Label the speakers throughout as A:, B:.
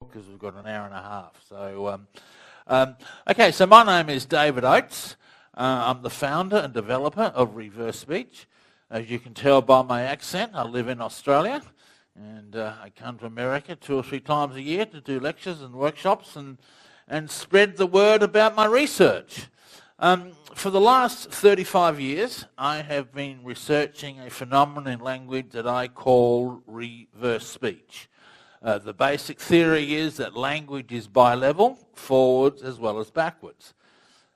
A: because we've got an hour and a half. So, okay, so my name is David Oates. I'm the founder and developer of Reverse Speech. As you can tell by my accent, I live in Australia, and I come to America 2 or 3 times a year to do lectures and workshops and spread the word about my research. For the last 35 years, I have been researching a phenomenon in language that I call reverse speech. The basic theory is that language is bilevel, forwards as well as backwards.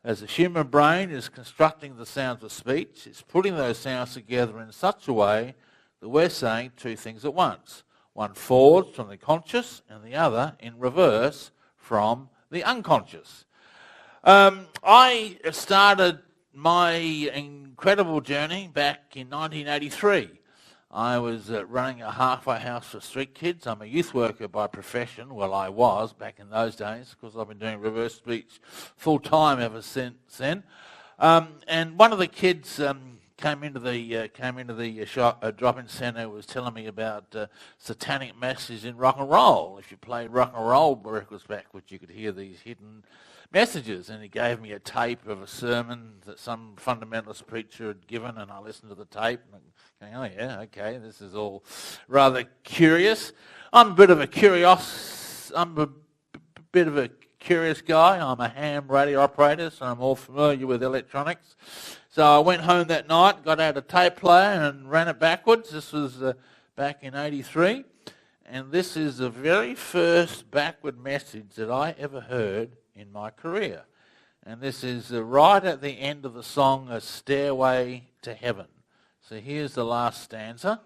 A: As the human brain is constructing the sounds of speech, it's putting those sounds together in such a way that we're saying 2 things at once. One forwards from the conscious and the other in reverse from the unconscious. I started my incredible journey back in 1983. I was running a halfway house for street kids. I'm a youth worker by profession. Well, I was back in those days, because I've been doing reverse speech full time ever since then. And one of the kids came into the drop-in centre, was telling me about satanic messages in rock and roll. If you played rock and roll records backwards, you could hear these hidden messages, and he gave me a tape of a sermon that some fundamentalist preacher had given, and I listened to the tape and going, oh yeah, okay, this is all rather curious. I'm a bit of a curious guy. I'm a ham radio operator, so I'm all familiar with electronics. So I went home that night, got out a tape player and ran it backwards. This was back in 83, and this is the very first backward message that I ever heard in my career. And this is right at the end of the song, A Stairway to Heaven. So here's the last stanza.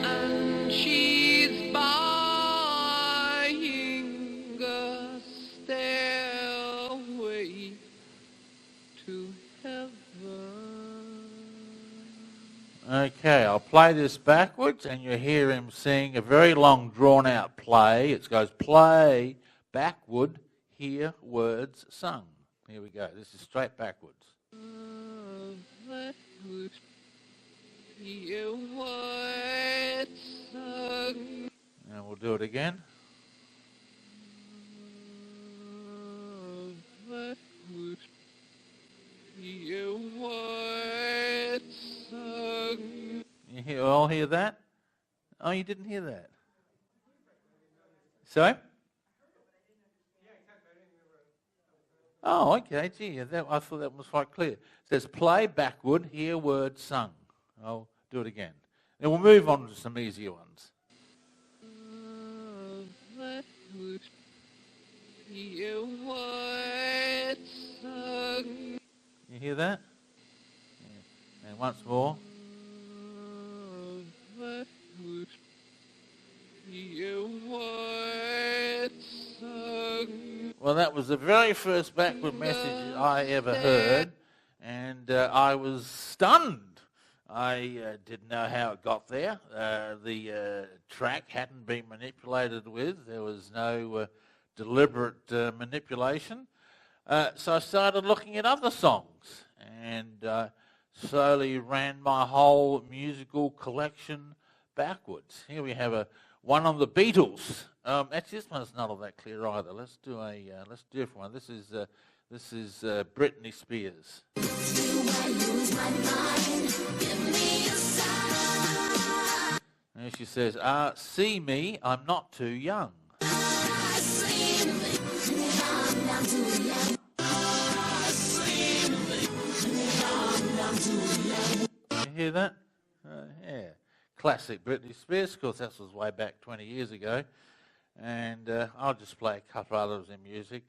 A: And she's buying a stairway to heaven. Okay, I'll play this backwards, and you hear him sing a very long, drawn-out play. It goes play, backward, hear, words, sung. Here we go. This is straight backwards. And we'll do it again. You all hear that? Oh, you didn't hear that? Sorry? Oh, okay. Gee, I thought that was quite clear. It says play backward, hear words sung. I'll do it again. Then we'll move on to some easier ones. You hear that? Yeah. And once more. Well, that was the very first backward message I ever heard, and I was stunned. I didn't know how it got there. The track hadn't been manipulated with. There was no deliberate manipulation. So I started looking at other songs, and slowly ran my whole musical collection backwards. Here we have one on the Beatles. Actually, this one's not all that clear either. Let's do a different one. This is Britney Spears. And she says, "See me, I'm not too young." You hear that? Yeah. Classic Britney Spears. Of course, that was way back 20 years ago. And I'll just play a couple others in music,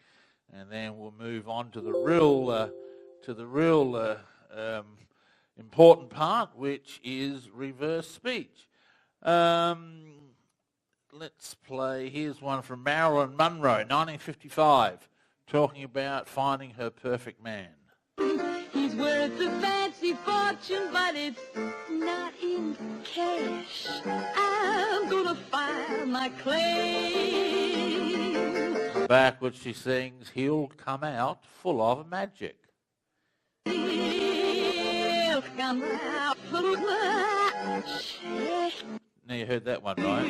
A: and then we'll move on to the real important part, which is reverse speech. Let's play. Here's one from Marilyn Monroe, 1955, talking about finding her perfect man.
B: He's worth a fancy fortune, but it's not in cash. I'm gonna file my claim.
A: Backwards she sings, he'll come out full of magic.
B: He'll
A: Now you heard that one, right?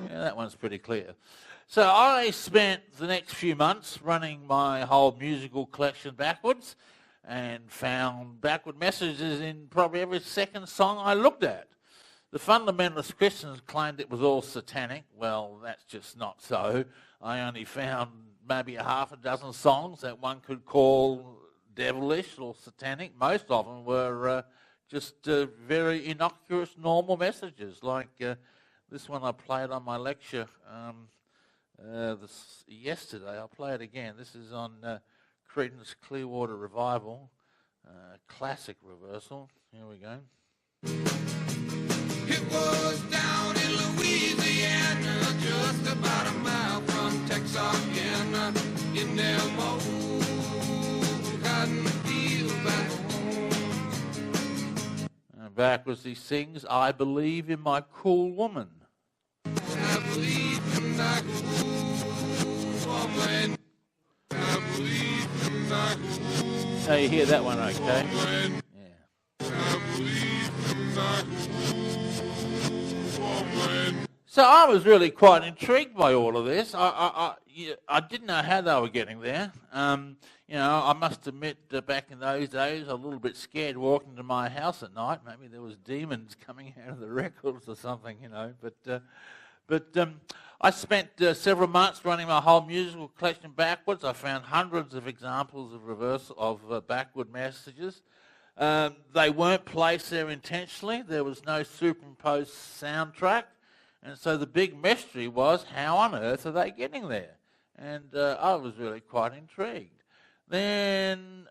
A: Yeah, that one's pretty clear. So I spent the next few months running my whole musical collection backwards and found backward messages in probably every second song I looked at. The fundamentalist Christians claimed it was all satanic. Well, that's just not so. I only found maybe a half a dozen songs that one could call devilish or satanic. Most of them were just very innocuous, normal messages, like this one I played on my lecture yesterday. I'll play it again. This is on Creedence Clearwater Revival, classic reversal. Here we go.
C: It was down in Louisiana, just about a mile from Texarkana, in them old cotton fields back home.
A: And backwards he sings, I believe in my cool woman.
C: I believe in my cool woman. I believe in my cool woman.
A: Now you hear that one okay? Yeah.
C: I believe in my cool woman.
A: So I was really quite intrigued by all of this. I didn't know how they were getting there. I must admit back in those days, I was a little bit scared walking to my house at night. Maybe there was demons coming out of the records or something, But I spent several months running my whole musical collection backwards. I found hundreds of examples of reversal of backward messages. They weren't placed there intentionally. There was no superimposed soundtrack. And so the big mystery was, how on earth are they getting there? And I was really quite intrigued. Then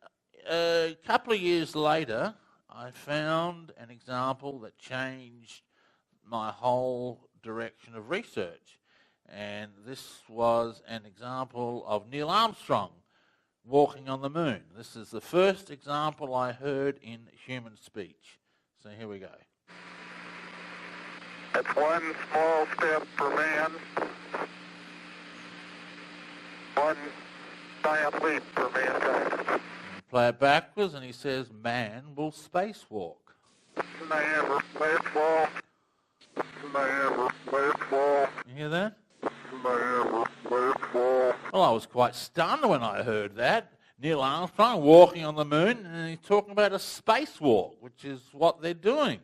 A: a couple of years later, I found an example that changed my whole direction of research. And this was an example of Neil Armstrong walking on the moon. This is the first example I heard in human speech. So here we go.
D: It's one small step for man, one giant leap for mankind.
A: Play it backwards, and he says, man will spacewalk.
D: Never spacewalk. Never spacewalk.
A: You hear that?
D: Never spacewalk.
A: Well, I was quite stunned when I heard that. Neil Armstrong walking on the moon, and he's talking about a spacewalk, which is what they're doing.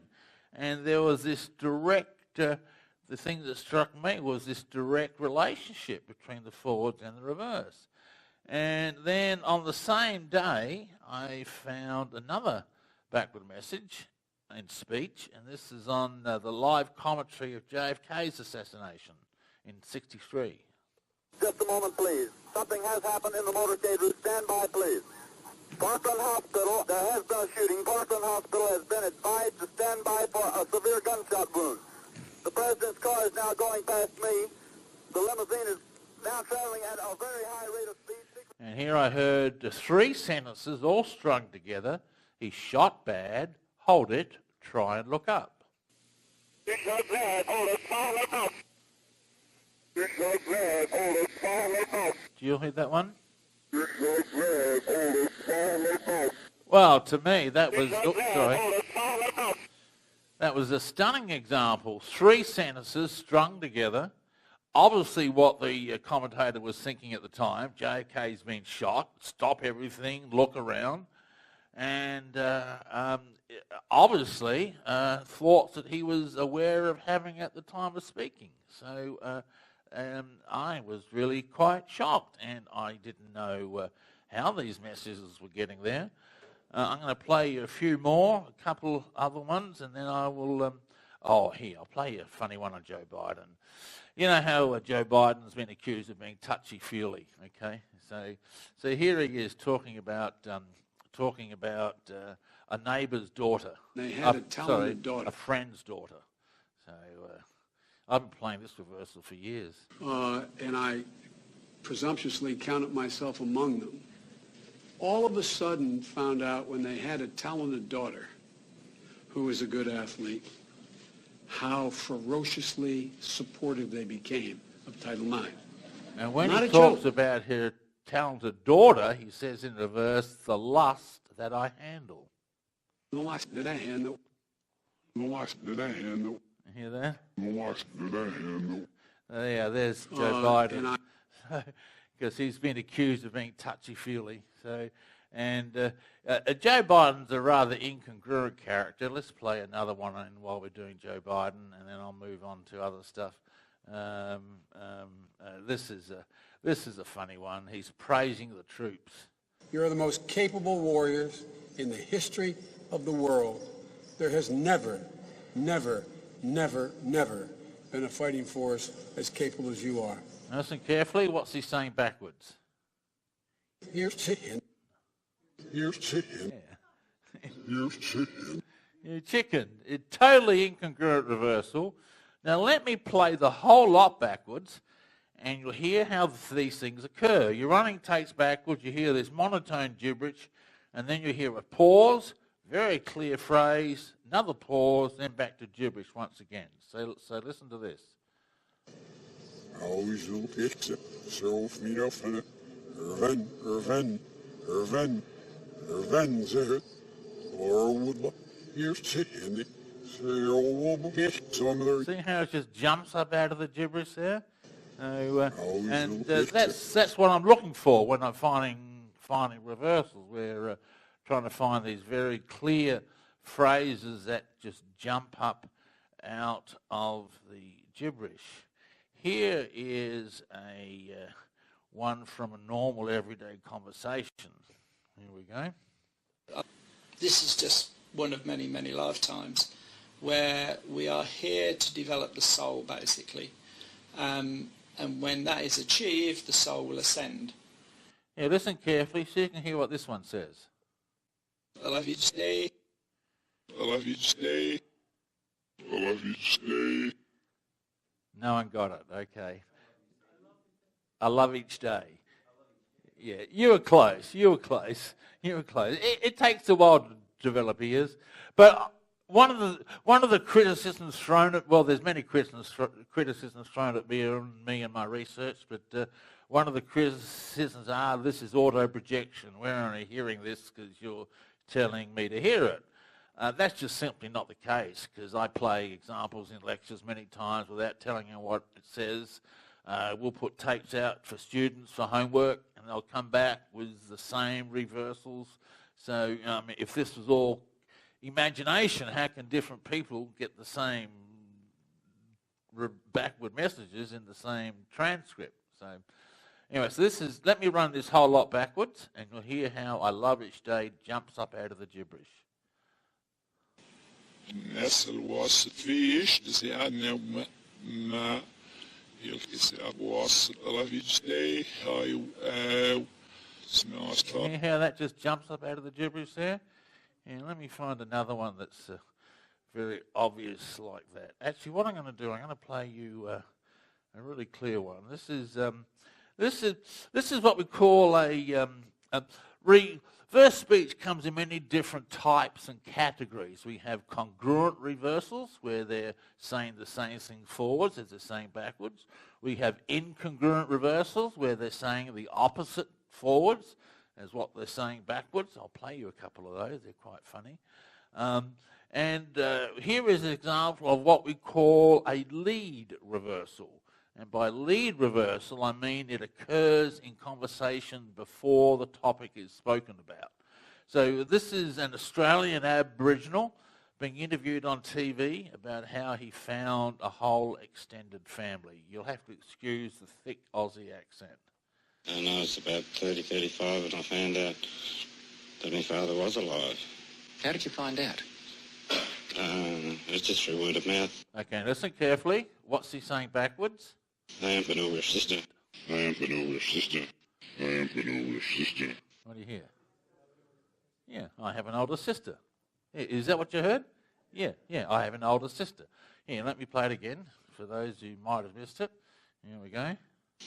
A: And there was this direct, the thing that struck me was this direct relationship between the forwards and the reverse. And then on the same day, I found another backward message in speech, and this is on the live commentary of JFK's assassination in '63.
E: Just a moment, please. Something has happened in the motorcade route. Stand by, please. Parkland Hospital, there has been a shooting. Parkland Hospital has been advised to stand by for a severe gunshot wound. The president's car is now going past me. The limousine is now traveling at a very high rate of speed.
A: And here I heard the three sentences all strung together. He shot bad, hold it, try and look up.
E: He shot bad, hold it, try and look up. He shot bad, hold it, try and look up.
A: Do you hear that one?
E: He shot bad, hold it, try and look up.
A: Well, to me, that was...
E: Hold it, try and look up.
A: That was a stunning example. Three sentences strung together. Obviously what the commentator was thinking at the time, JFK's been shot, stop everything, look around, and obviously thoughts that he was aware of having at the time of speaking. So I was really quite shocked, and I didn't know how these messages were getting there. I'm going to play you a few more, a couple other ones, and then I will... I'll play you a funny one on Joe Biden. You know how Joe Biden's been accused of being touchy-feely, okay? So here he is talking about a neighbour's daughter.
F: They had a talented daughter.
A: A friend's daughter. So I've been playing this reversal for years.
F: And I presumptuously counted myself among them. All of a sudden found out when they had a talented daughter who was a good athlete, how ferociously supportive they became of Title IX.
A: And when
F: Not
A: he
F: a
A: talks
F: joke.
A: about her talented daughter, he says in reverse, the lust that I handle.
F: The lust that I handle. The lust that I handle.
A: You hear that?
F: The lust that I handle.
A: Yeah, there's Joe Biden. Because he's been accused of being touchy-feely. So, and Joe Biden's a rather incongruent character. Let's play another one in while we're doing Joe Biden, and then I'll move on to other stuff. This is a funny one. He's praising the troops.
F: You are the most capable warriors in the history of the world. There has never, never, never, never been a fighting force as capable as you are.
A: Listen carefully. What's he saying backwards?
F: Here's chicken. Here's chicken.
A: Yeah.
F: Here's chicken.
A: Yeah, chicken. It totally incongruent reversal. Now let me play the whole lot backwards, and you'll hear how these things occur. You're running takes backwards. You hear this monotone gibberish, and then you hear a pause, very clear phrase, another pause, then back to gibberish once again. So listen to this.
G: Always will pick up, so me off and Irvin, zegt, or would here's chicken,
A: See how it just jumps up out of the gibberish there? That's what I'm looking for when I'm finding reversals. We're trying to find these very clear phrases that just jump up out of the gibberish. Here is a one from a normal everyday conversation. Here we go.
H: This is just one of many, many lifetimes where we are here to develop the soul, basically. And when that is achieved, the soul will ascend.
A: Yeah, listen carefully so you can hear what this one says.
H: I love you today.
G: I love you today. I love you today.
A: No one got it. Okay. I love each day. Yeah, you were close. It takes a while to develop ears, but one of the criticisms thrown at, well, there's many criticisms thrown at me and my research, but one of the criticisms are this is auto projection. We're only hearing this because you're telling me to hear it. That's just simply not the case, because I play examples in lectures many times without telling them what it says. We'll put tapes out for students for homework, and they'll come back with the same reversals. So if this was all imagination, how can different people get the same backward messages in the same transcript? So anyway, let me run this whole lot backwards, and you'll hear how I love each day jumps up out of the gibberish.
G: الناس الواسط فيش تسيعنا ما يلقي الواسط I love you today.
A: You hear how that just jumps up out of the gibberish there? And let me find another one that's very obvious like that. Actually, what I'm going to do, I'm going to play you a really clear one. This is what we call a reverse speech. Comes in many different types and categories. We have congruent reversals, where they're saying the same thing forwards as they're saying backwards. We have incongruent reversals, where they're saying the opposite forwards as what they're saying backwards. I'll play you a couple of those. They're quite funny. Here is an example of what we call a lead reversal. And by lead reversal, I mean it occurs in conversation before the topic is spoken about. So this is an Australian Aboriginal being interviewed on TV about how he found a whole extended family. You'll have to excuse the thick Aussie accent.
I: And I was about 30, 35 and I found out that my father was alive.
J: How did you find out?
I: It's just through word of mouth.
A: Okay, listen carefully. What's he saying backwards?
I: I am an older sister.
G: I am an older sister. I am an older sister.
A: What do you hear? Yeah, I have an older sister. Is that what you heard? Yeah, I have an older sister. Here, let me play it again for those who might have missed it. Here we go.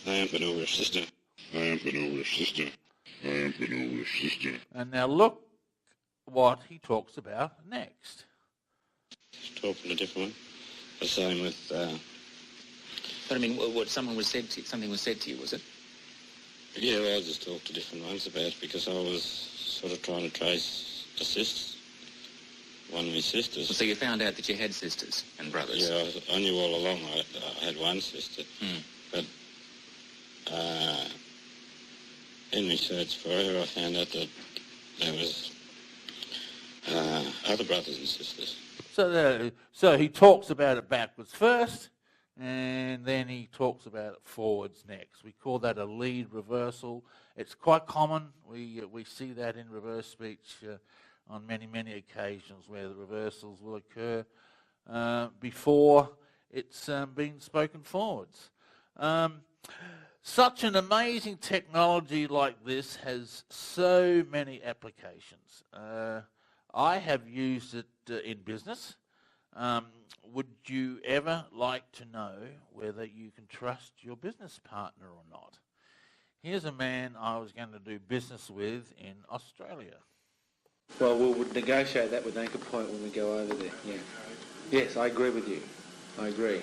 I: I am an older sister.
G: I am an older sister. I am an older sister.
A: And now look what he talks about next.
I: Talking a different one. The same with...
J: But I mean, what something was said to you, was it?
I: Yeah, well, I just talked to different ones about it because I was sort of trying to trace a sister, one of my sisters.
J: So you found out that you had sisters and brothers?
I: Yeah, I knew all along I had one sister. But in my search for her, I found out that there was other brothers and sisters.
A: So he talks about it backwards first, and then he talks about it forwards next. We call that a lead reversal. It's quite common. We see that in reverse speech on many, many occasions where the reversals will occur before it's been spoken forwards. Such an amazing technology like this has so many applications. I have used it in business. Would you ever like to know whether you can trust your business partner or not? Here's a man I was going to do business with in Australia.
K: Well, we would negotiate that with Anchor Point when we go over there, yeah. Yes, I agree with you. I agree.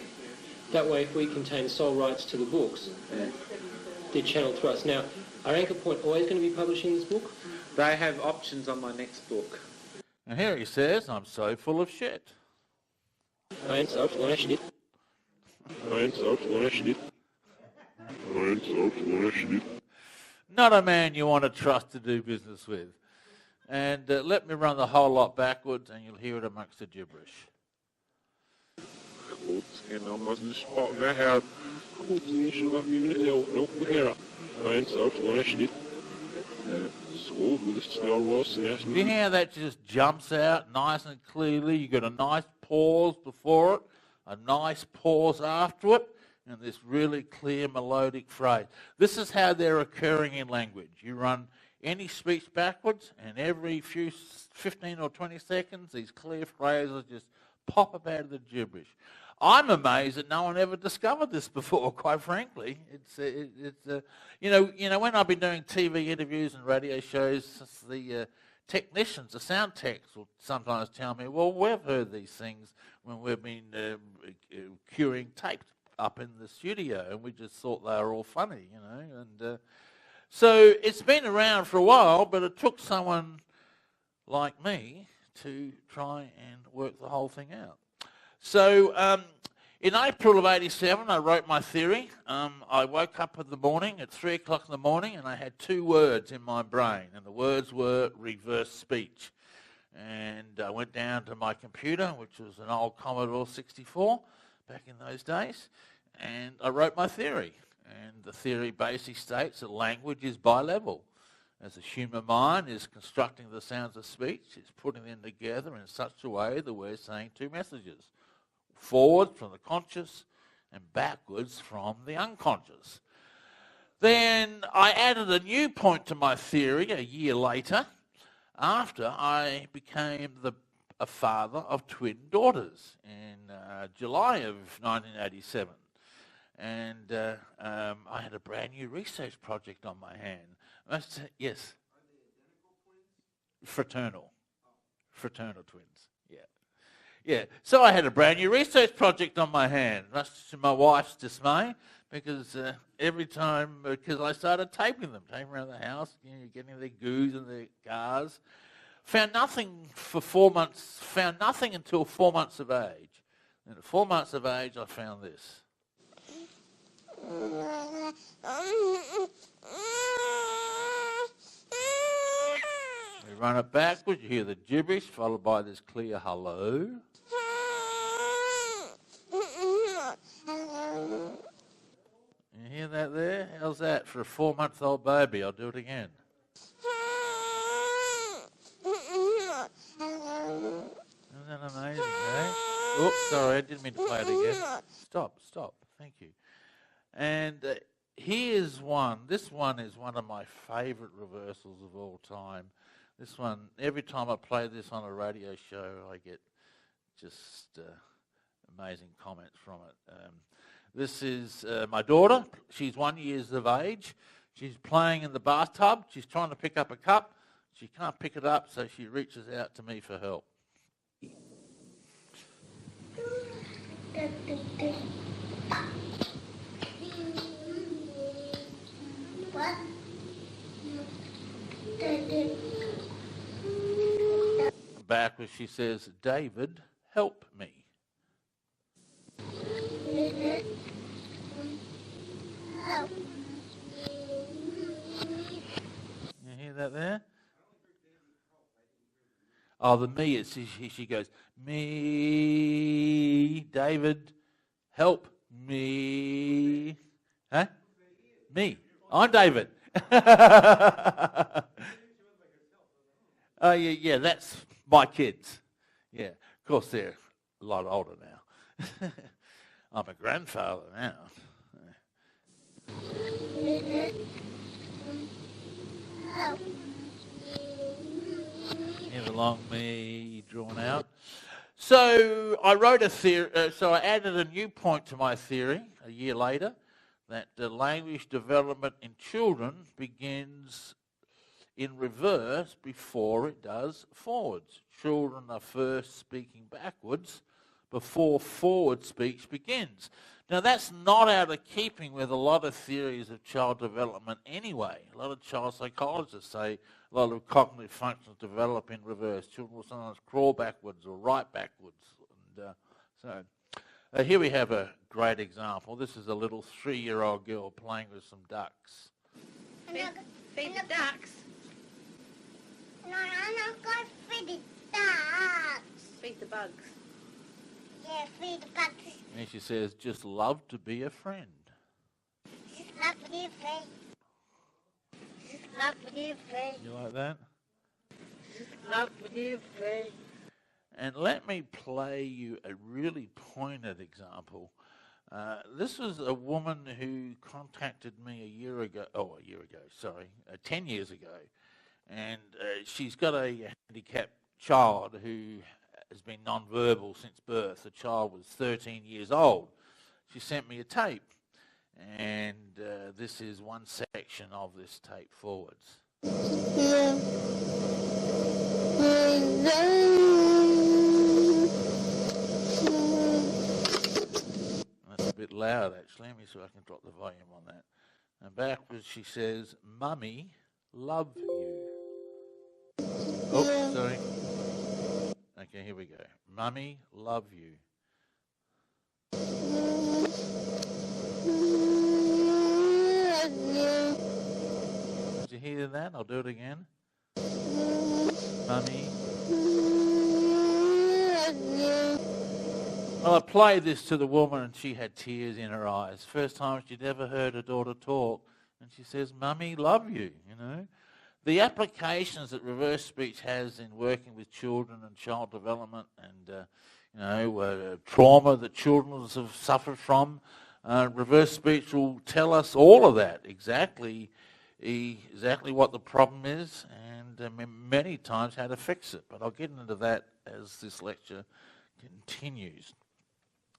L: That way, if we contain sole rights to the books, they're channeled through us. Now, are Anchor Point always going to be publishing this book?
K: They have options on my next book.
A: And here he says, I'm so full of shit.
L: I ain't so full of shit.
G: I ain't so full of shit. I ain't so full of shit.
A: Not a man you want to trust to do business with. And let me run the whole lot backwards and you'll hear it amongst the gibberish.
G: En dan was de spot weg uit. Goed, niet zo wat je nog beginnen. I ain't so full of shit. So, with the Star Wars, yes.
A: You hear how that just jumps out nice and clearly? You got a nice pause before it, a nice pause after it, and this really clear melodic phrase. This is how they're occurring in language. You run any speech backwards, and every 15 or 20 seconds, these clear phrases just pop up out of the gibberish. I'm amazed that no one ever discovered this before, quite frankly. You know, when I've been doing TV interviews and radio shows, the technicians, the sound techs will sometimes tell me, well, we've heard these things when we've been curing tape up in the studio, and we just thought they were all funny, you know. And so it's been around for a while, but it took someone like me to try and work the whole thing out. So in April of 87, I wrote my theory. I woke up in the morning at 3 o'clock in the morning, and I had 2 words in my brain, and the words were reverse speech. And I went down to my computer, which was an old Commodore 64 back in those days, and I wrote my theory. And the theory basically states that language is bi-level. As the human mind is constructing the sounds of speech, it's putting them together in such a way that we're saying 2 messages. Forward from the conscious and backwards from the unconscious. Then I added a new point to my theory a year later after I became a father of twin daughters in July of 1987. And I had a brand new research project on my hand. Yes. Fraternal twins. Yeah, so I had a brand new research project on my hand, much to my wife's dismay, because every time, because I started taping around the house, you know, getting their goos in their cars. Found nothing for 4 months, found nothing until 4 months of age. And at 4 months of age, I found this. We run it backwards, you hear the gibberish, followed by this clear hello. You hear that there? How's that for a 4-month-old baby? I'll do it again. Isn't that amazing, eh? Oops, sorry, I didn't mean to play it again. Stop. Thank you. And here's one. This one is one of my favourite reversals of all time. This one, every time I play this on a radio show, I get just amazing comments from it. This is my daughter. She's 1 year of age. She's playing in the bathtub. She's trying to pick up a cup. She can't pick it up, so she reaches out to me for help.
M: What?
A: Backwards she says, David, help me. You hear that there? Oh, the me, she goes, me, David, help me. Huh? Me. I'm David. Oh, yeah, that's my kids. Yeah, of course they're a lot older now. I'm a grandfather now. Here's a long me drawn out. So I wrote a theory. So I added a new point to my theory a year later, that the language development in children begins in reverse before it does forwards. Children are first speaking backwards before forward speech begins. Now that's not out of keeping with a lot of theories of child development anyway. A lot of child psychologists say a lot of cognitive functions develop in reverse. Children will sometimes crawl backwards or write backwards. And here we have a great example. This is a little 3-year-old girl playing with some ducks.
M: Feed the ducks.
N: No, I'm not going to feed the ducks.
M: Feed the bugs.
N: Yeah, feed the bugs.
A: And she says, just love to be a friend.
N: Just love to be a friend. Just love to be a friend.
A: You like that?
N: Just love to be a friend.
A: And let me play you a really pointed example. This was a woman who contacted me 10 years ago. And she's got a handicapped child who has been non-verbal since birth. The child was 13 years old. She sent me a tape. And this is one section of this tape forwards. That's a bit loud, actually. Let me see if I can drop the volume on that. And backwards she says, Mummy, love you. Oh, sorry. Okay, here we go. Mummy, love you. Did you hear that? I'll do it again. Mummy. Well, I played this to the woman and she had tears in her eyes. First time she'd ever heard her daughter talk. And she says, Mummy, love you, you know. The applications that reverse speech has in working with children and child development and, trauma that children have suffered from, reverse speech will tell us all of that, exactly what the problem is and many times how to fix it. But I'll get into that as this lecture continues.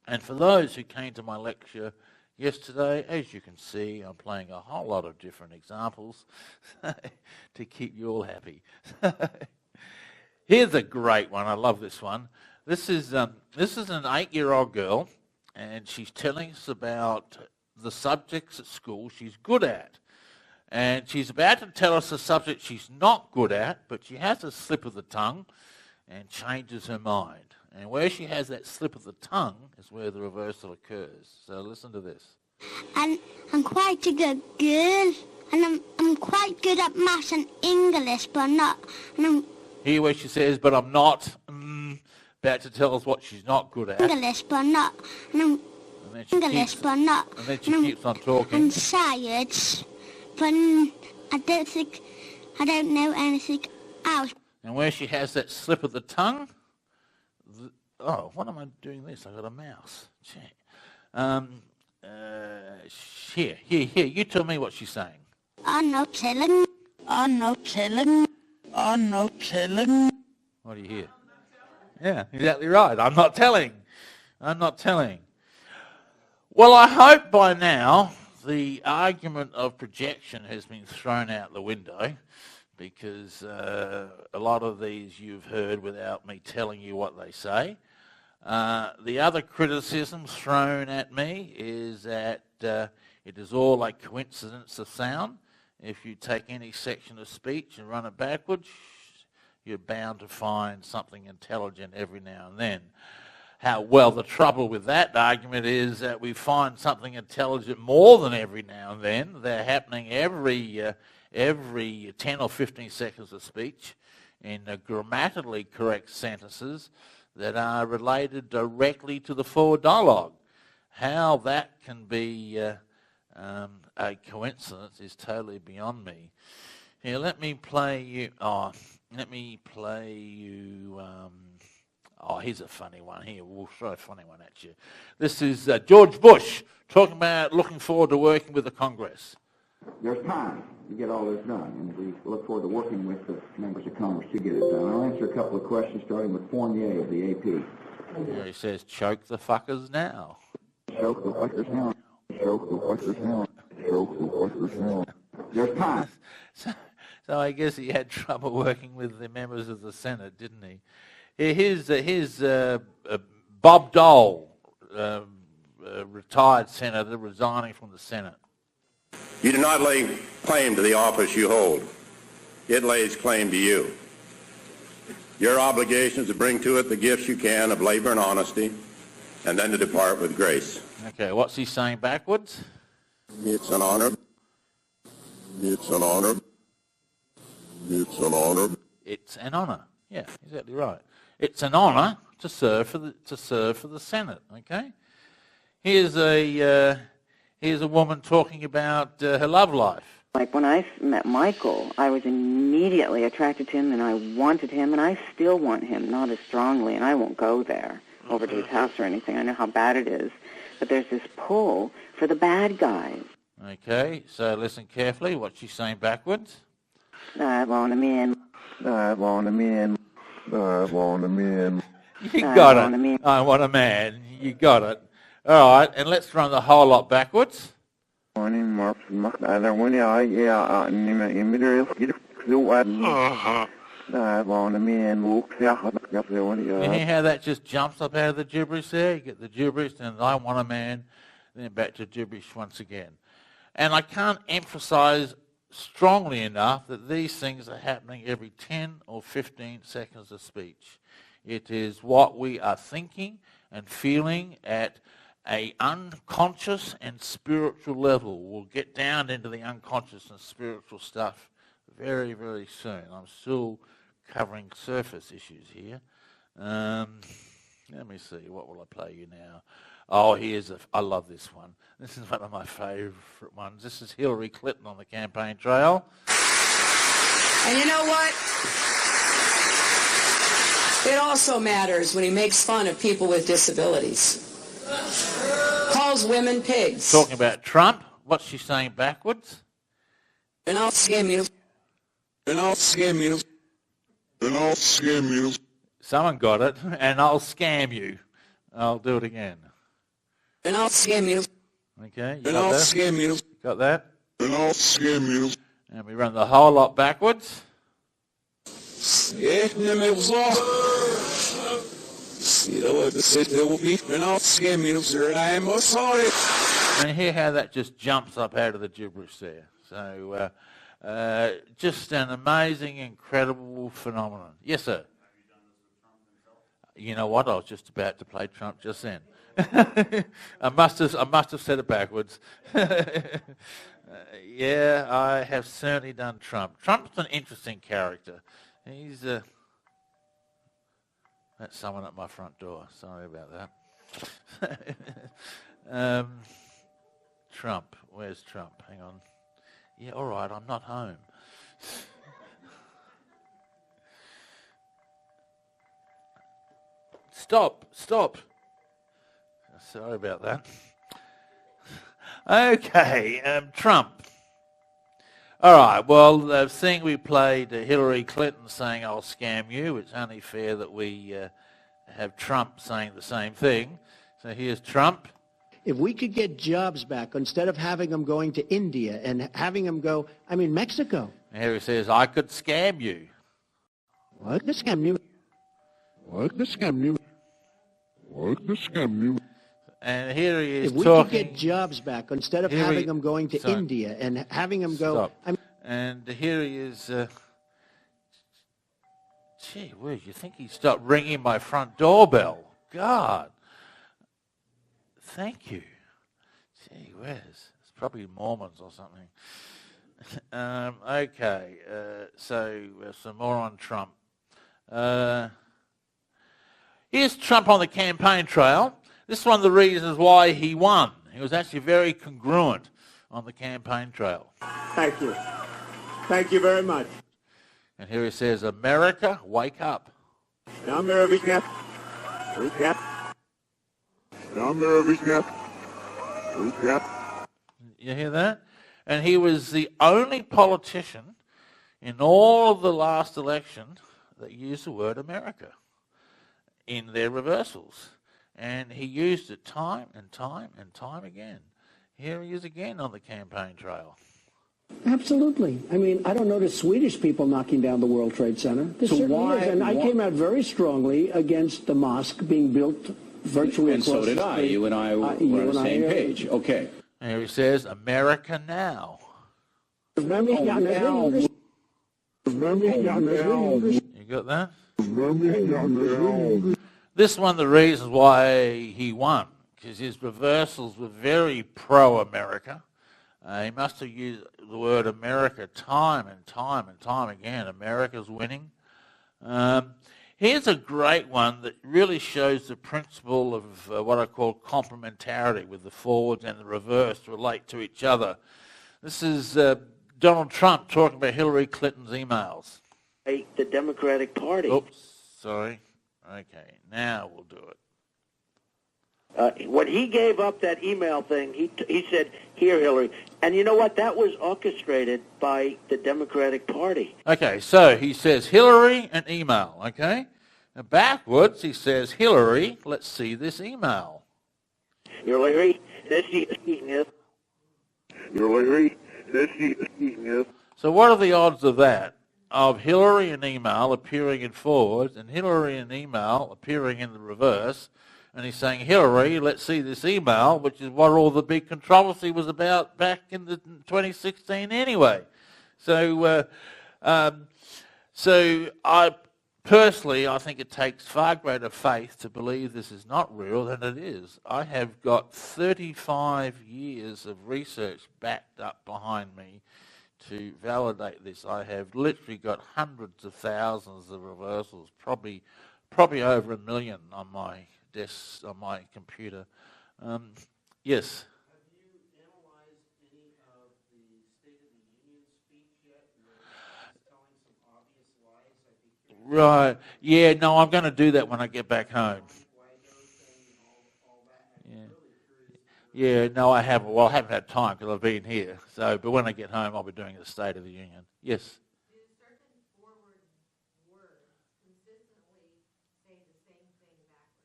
A: And for those who came to my lecture yesterday, as you can see, I'm playing a whole lot of different examples to keep you all happy. Here's a great one. I love this one. This is an 8-year-old girl, and she's telling us about the subjects at school she's good at. And she's about to tell us a subject she's not good at, but she has a slip of the tongue and changes her mind. And where she has that slip of the tongue is where the reversal occurs. So listen to this.
N: And I'm quite a good girl, and I'm quite good at maths and English, but I'm not.
A: Here where she says, but I'm not, about to tell us what she's not good at.
N: English, but I'm not. And English, but I'm not.
A: And then she keeps on talking.
N: And science, but I don't know anything else.
A: And where she has that slip of the tongue, what am I doing this? I got a mouse. Here. You tell me what she's saying.
N: I'm not telling.
A: What do you hear? Yeah, exactly right. I'm not telling. Well, I hope by now the argument of projection has been thrown out the window, because a lot of these you've heard without me telling you what they say. The other criticisms thrown at me is that it is all a coincidence of sound, if you take any section of speech and run it backwards, you're bound to find something intelligent every now and then. The trouble with that argument is that we find something intelligent more than every now and then. They're happening every 10 or 15 seconds of speech in grammatically correct sentences that are related directly to the forward dialogue. How that can be a coincidence is totally beyond me. Here, let me play you. Here's a funny one. Here, we'll throw a funny one at you. This is George Bush talking about looking forward to working with the Congress.
O: There's time to get all this done, and we look forward to working with the members of Congress to get it done. I'll answer a couple of questions, starting with Fournier of the AP.
A: Here he says, choke the fuckers now.
O: Choke the fuckers now. Choke the fuckers now. Choke the fuckers now. There's time.
A: So I guess he had trouble working with the members of the Senate, didn't he? Here's Bob Dole, retired senator, resigning from the Senate.
P: You do not lay claim to the office you hold. It lays claim to you. Your obligation is to bring to it the gifts you can of labor and honesty, and then to depart with grace.
A: Okay, what's he saying backwards?
P: It's an honor. It's an honor. It's an honor.
A: It's an honor. Yeah, exactly right. It's an honor to serve for the Senate. Okay. Here's a woman talking about her love life.
Q: Like when I met Michael, I was immediately attracted to him, and I wanted him, and I still want him, not as strongly, and I won't go there over to his house or anything. I know how bad it is, but there's this pull for the bad guys.
A: Okay, so listen carefully. What's she saying backwards?
Q: I want him in.
O: I want him in. I want him in.
A: You got it. I want a man. You got it. All right, and let's run the whole lot backwards. You hear how that just jumps up out of the gibberish there? You get the gibberish, and I want a man, then back to gibberish once again. And I can't emphasize strongly enough that these things are happening every 10 or 15 seconds of speech. It is what we are thinking and feeling at a unconscious and spiritual level. We'll get down into the unconscious and spiritual stuff very, very soon. I'm still covering surface issues here. Let me see. What will I play you now? Oh, I love this one. This is one of my favourite ones. This is Hillary Clinton on the campaign trail.
R: And you know what? It also matters when he makes fun of people with disabilities. Calls women pigs.
A: Talking about Trump. What's she saying backwards?
R: And I'll scam you.
G: And I'll scam you. And I'll scam you.
A: Someone got it. And I'll scam you. I'll do it again.
R: And I'll scam you.
A: Okay,
G: and I'll scam you.
A: Got that?
G: And I'll scam you.
A: And we run the whole lot backwards.
G: Yeah, it was all. You know what? There will be. And I'll scam you, sir. And I am sorry.
A: And hear how that just jumps up out of the gibberish there. So, just an amazing, incredible phenomenon. Yes, sir. You know what? I was just about to play Trump just then. I must have said it backwards. Yeah, I have certainly done Trump. Trump's an interesting character. He's that's someone at my front door. Sorry about that. Trump. Where's Trump? Hang on. Yeah, all right. I'm not home. Stop. Sorry about that. Okay, Trump. All right, well, seeing we played Hillary Clinton saying, I'll scam you, it's only fair that we have Trump saying the same thing. So here's Trump.
S: If we could get jobs back, instead of having them going to India and having them go, Mexico.
A: And here he says, I could scam you.
S: What could scam you?
G: What could scam you? What could scam you?
A: And here he is
S: talking. If we could get jobs back, instead of having them going to India and having them go...
A: And here he is. Gee whiz, you think he'd stop ringing my front doorbell? God. Thank you. Gee whiz. It's probably Mormons or something. Okay, so some more on Trump. Here's Trump on the campaign trail. This is one of the reasons why he won. He was actually very congruent on the campaign trail.
S: Thank you. Thank you very much.
A: And here he says, America, wake up.
D: America, wake up. America, wake up.
A: You hear that? And he was the only politician in all of the last election that used the word America in their reversals. And he used it time and time and time again. Here he is again on the campaign trail.
S: Absolutely. I mean, I don't notice Swedish people knocking down the World Trade Center. This certainly is. And I came out very strongly against the mosque being built virtually across the street.
T: And so did I. You and I were on the same page. Okay.
A: And here he says, America now. You got that? This is one of the reasons why he won, because his reversals were very pro-America. He must have used the word America time and time and time again. America's winning. Here's a great one that really shows the principle of what I call complementarity, with the forwards and the reverse relate to each other. This is Donald Trump talking about Hillary Clinton's emails.
U: The Democratic Party.
A: Oops, sorry. Okay, now we'll do it.
U: When he gave up that email thing, he said, "Here, Hillary." And you know what? That was orchestrated by the Democratic Party.
A: Okay, so he says Hillary and email, okay? And backwards, he says, Hillary, let's see this email.
U: Hillary, this is...
D: Hillary, this is...
A: So what are the odds of that? Of Hillary and email appearing in forwards and Hillary and email appearing in the reverse. And he's saying, Hillary, let's see this email, which is what all the big controversy was about back in 2016 anyway. So I think it takes far greater faith to believe this is not real than it is. I have got 35 years of research backed up behind me to validate this. I have literally got hundreds of thousands of reversals, probably over 1 million on my desk, on my computer. Yes.
S: Have you analyzed any of the State of the Union speech yet, where he's telling some obvious lies? I think
A: Right. Yeah, no, I'm going to do that when I get back home. Yeah, no, I haven't. Well, I haven't had time because I've been here. So, but when I get home, I'll be doing the State of the Union. Yes.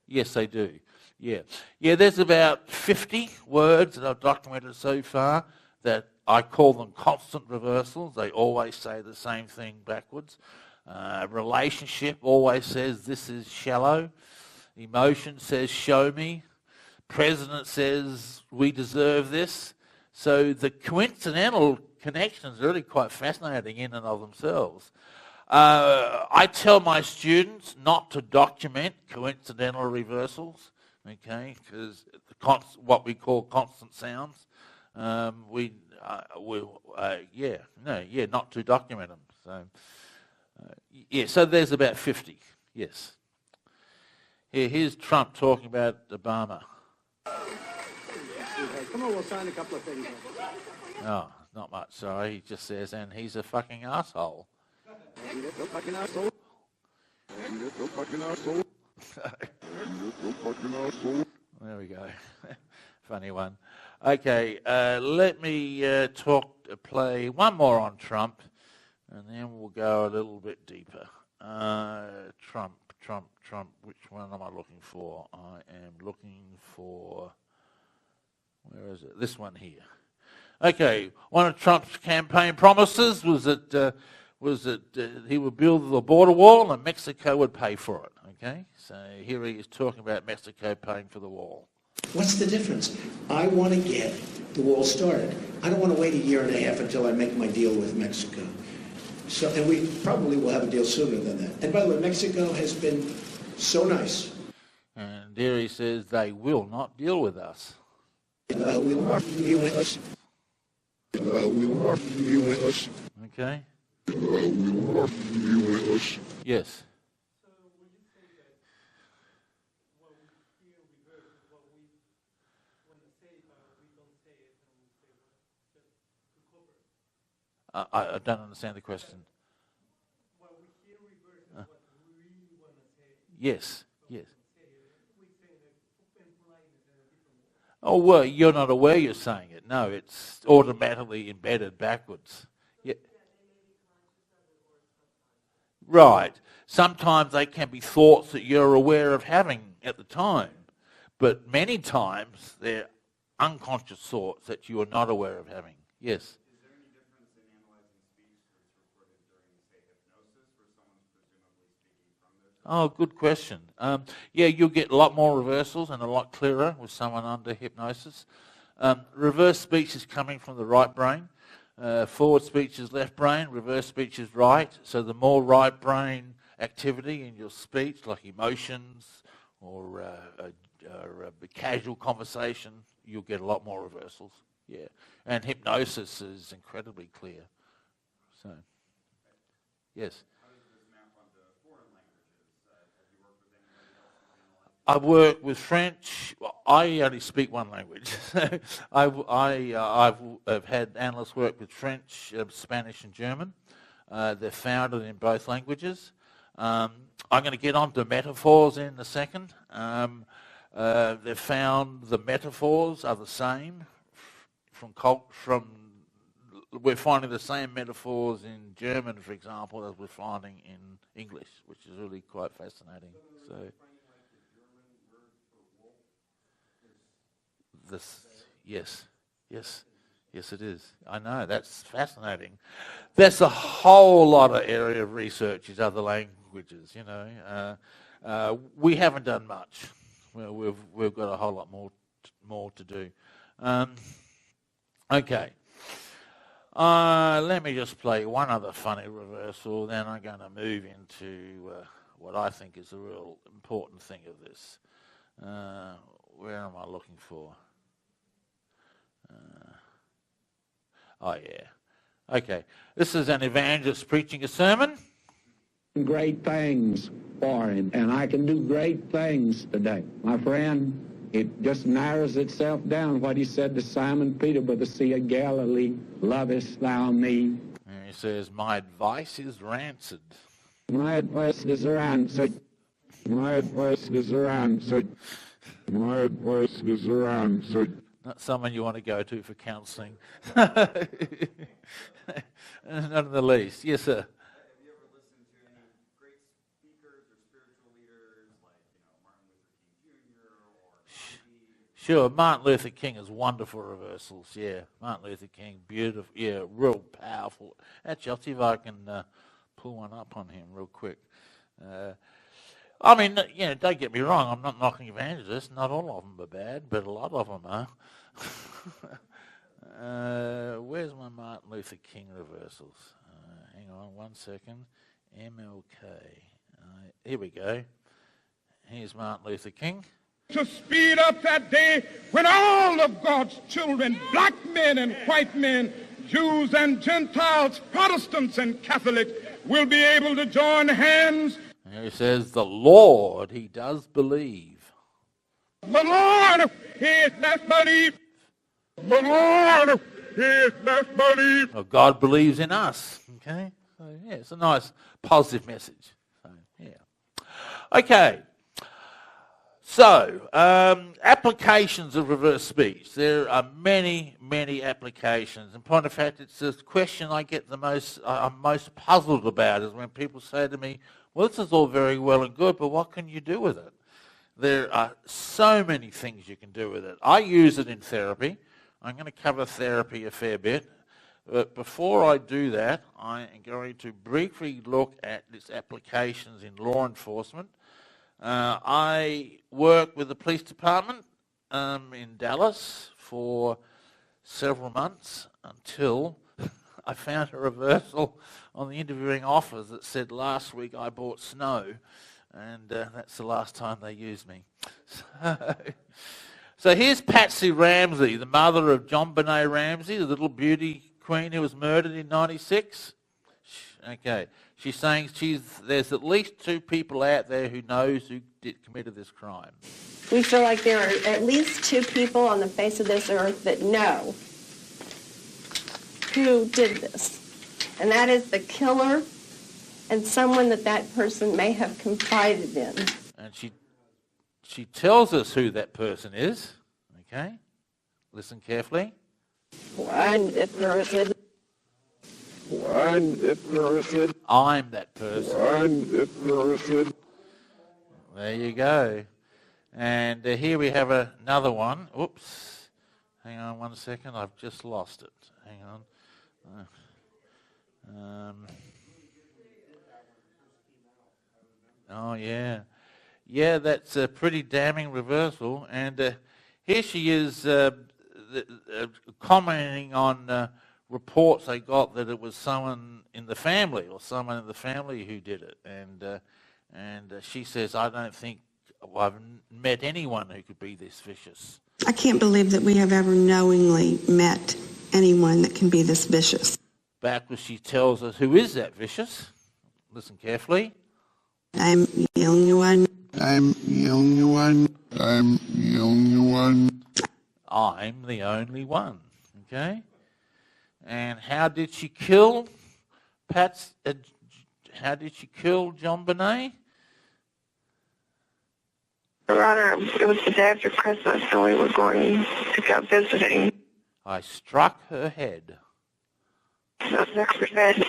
A: Yes, they do. Yeah. Yeah, there's about 50 words that I've documented so far that I call them constant reversals. They always say the same thing backwards. Relationship always says this is shallow. Emotion says show me. President says we deserve this. So the coincidental connections are really quite fascinating in and of themselves. I tell my students not to document coincidental reversals, okay, because what we call constant sounds, not to document them. So, so there's about 50, yes. Here's Trump talking about Obama.
S: Come on, we'll sign a couple of things.
A: Oh, not much, sorry. He just says, and he's a fucking asshole.
D: Fucking asshole. Fucking asshole. Fucking asshole.
A: There we go. Funny one. Okay, let me play one more on Trump, and then we'll go a little bit deeper. Trump. Which one am I looking for? I am looking for, where is it? This one here. Okay, one of Trump's campaign promises was that he would build the border wall and Mexico would pay for it. Okay, so here he is talking about Mexico paying for the wall.
S: What's the difference? I want to get the wall started. I don't want to wait a year and a half until I make my deal with Mexico. So, and we probably will have a deal sooner than that. And by the way, Mexico has been so nice.
A: And there he says they will not deal with us.
S: We will not deal with us.
D: We will not deal with us.
A: Okay.
D: We will not deal with us.
A: Yes. I don't understand the question. Yes, yes. Oh, well, you're not aware you're saying it. No, it's automatically embedded backwards. Yeah. Right. Sometimes they can be thoughts that you're aware of having at the time, but many times they're unconscious thoughts that you are not aware of having. Yes. Oh, good question. Yeah, you'll get a lot more reversals and a lot clearer with someone under hypnosis. Reverse speech is coming from the right brain. Forward speech is left brain. Reverse speech is right. So the more right brain activity in your speech, like emotions or a casual conversation, you'll get a lot more reversals. Yeah, and hypnosis is incredibly clear. So, yes. I work with French. I only speak one language. I've had analysts work with French, Spanish and German. They're founded in both languages. I'm going to get on to metaphors in a second. They've found the metaphors are the same. We're finding the same metaphors in German, for example, as we're finding in English, which is really quite fascinating. So. Yes, it is. I know, that's fascinating. That's a whole lot of area of research is other languages, you know. We haven't done much. Well, we've got a whole lot more to do. Okay. Let me just play one other funny reversal, then I'm going to move into what I think is the real important thing of this. Where am I looking for? Oh, yeah. Okay. This is an evangelist preaching a sermon.
B: Great things for him, and I can do great things today. My friend, it just narrows itself down what he said to Simon Peter by the Sea of Galilee, lovest thou me?
A: And he says, my advice is rancid.
B: My advice is rancid. My advice is rancid. My advice is rancid.
A: Not someone you want to go to for counselling. Not in the least. Yes, sir.
V: Have you ever listened to any great speakers or spiritual leaders like, Martin Luther King Jr. or Gandhi?
A: Sure, Martin Luther King has wonderful reversals. Yeah, Martin Luther King, beautiful. Yeah, real powerful. Actually, I'll see if I can pull one up on him real quick. I mean, don't get me wrong. I'm not knocking evangelists. Not all of them are bad, but a lot of them are. Where's my Martin Luther King reversals? Hang on 1 second. MLK. Here we go. Here's Martin Luther King.
W: To speed up that day when all of God's children, black men and white men, Jews and Gentiles, Protestants and Catholics, will be able to join hands.
A: And he says, the Lord, he does believe.
W: The Lord, he does believe. The Lord, he does believe.
A: Well, God believes in us. Okay? So, yeah, it's a nice, positive message. So, yeah. Okay. So, applications of reverse speech. There are many, many applications. In point of fact, it's the question I get I'm most puzzled about is when people say to me, well, this is all very well and good, but what can you do with it? There are so many things you can do with it. I use it in therapy. I'm going to cover therapy a fair bit. But before I do that, I am going to briefly look at its applications in law enforcement. I work with the police department in Dallas for several months until I found a reversal on the interviewing offers that said last week I bought snow, and that's the last time they used me. So here's Patsy Ramsey, the mother of John Benet Ramsey, the little beauty queen who was murdered in 96. Okay, she's saying there's at least 2 people out there who knows who committed this crime.
C: We feel like there are at least 2 people on the face of this earth that know who did this. And that is the killer and someone that person may have confided in.
A: And she tells us who that person is. Okay? Listen carefully.
C: I'm that person.
A: I'm that person. There you go. And here we have another one. Oops. Hang on 1 second. I've just lost it. Hang on. Oh, yeah. Yeah, that's a pretty damning reversal. And here she is commenting on reports they got that it was someone in the family who did it. And she says, I don't think I've met anyone who could be this vicious.
E: I can't believe that we have ever knowingly met anyone that can be this vicious.
A: Backwards, she tells us who is that vicious. Listen carefully.
E: I'm the only one.
D: I'm the only one. I'm the only one.
A: I'm the only one. Okay? And how did she kill how did she kill John Benet?
F: Your Honor, it was the day after Christmas, and we were going to go visiting.
A: I struck her head.
F: That was next percent.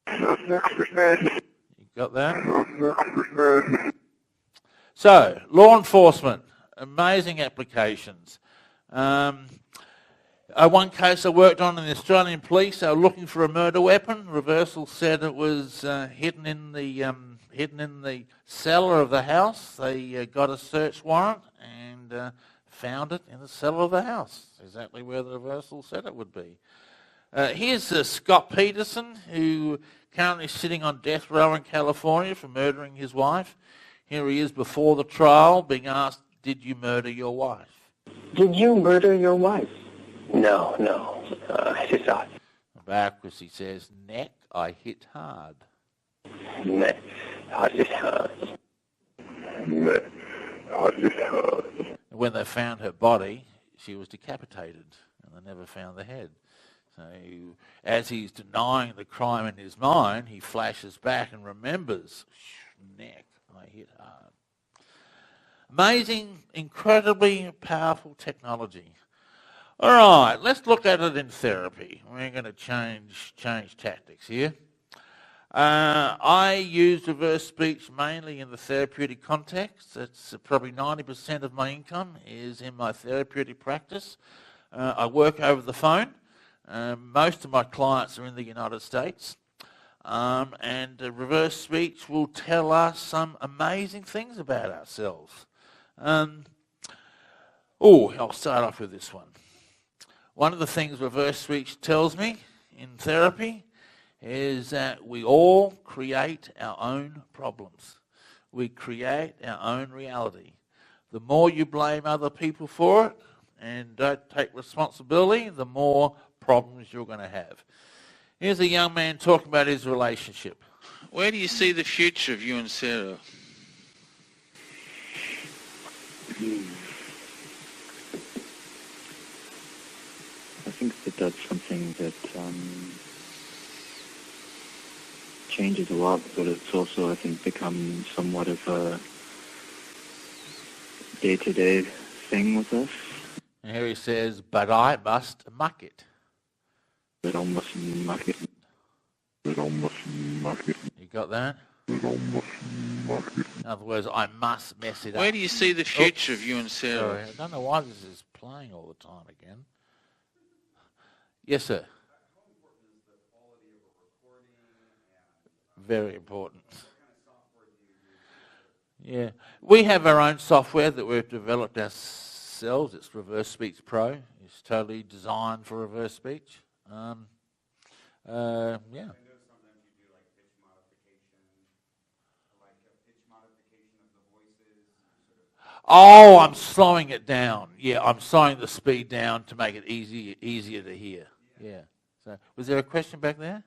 A: You got that? So, law enforcement, amazing applications. One case I worked on in the Australian police, they were looking for a murder weapon. Reversal said it was hidden in the cellar of the house. They got a search warrant and found it in the cellar of the house, exactly where the reversal said it would be. Here's Scott Peterson, who currently sitting on death row in California for murdering his wife. Here he is before the trial being asked, did you murder your wife?
U: Did you murder your wife? No. I hit hard.
A: Backwards he says, neck, I hit hard.
U: Neck, I hit hard. Neck, I hit hard.
A: When they found her body, she was decapitated, and they never found the head. So as he's denying the crime in his mind, he flashes back and remembers, neck, I hit hard. Amazing, incredibly powerful technology. All right, let's look at it in therapy. We're going to change tactics here. I use reverse speech mainly in the therapeutic context. It's probably 90% of my income is in my therapeutic practice. I work over the phone. Most of my clients are in the United States. And reverse speech will tell us some amazing things about ourselves. I'll start off with this one. One of the things reverse speech tells me in therapy is that we all create our own problems. We create our own reality. The more you blame other people for it and don't take responsibility, the more problems you're going to have. Here's a young man talking about his relationship. Where do you see the future of you and Sarah?
X: I think that that's something that changes a lot, but it's also, I think, become somewhat of a day-to-day thing with us.
A: And here he says, but I must muck it.
X: But I must muck it. But I must muck it.
A: You got that?
X: But I must muck it.
A: In other words, I must mess it up.
X: Where do you see the future of you and Sarah?
A: Sorry, I don't know why this is playing all the time again. Yes, sir. Very important. Yeah. We have our own software that we've developed sells. It's Reverse Speech Pro. It's totally designed for reverse speech. Yeah. Oh, I'm slowing it down. Yeah, I'm slowing the speed down to make it easier to hear. Yeah. So, was there a question back there?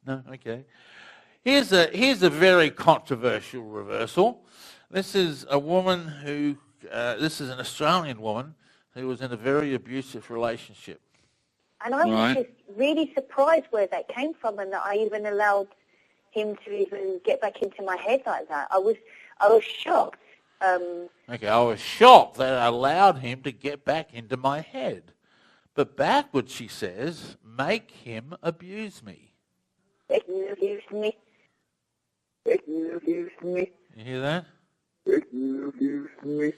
A: No. Okay. Here's a very controversial reversal. This is a woman who. This is an Australian woman who was in a very abusive relationship.
H: And I was just really surprised where that came from, and that I even allowed him to even get back into my head like that. I was shocked.
A: Okay, I was shocked that I allowed him to get back into my head. But backwards, she says, make him abuse me.
H: Make him abuse me. Make him abuse me.
A: You hear that?
H: Make him abuse me.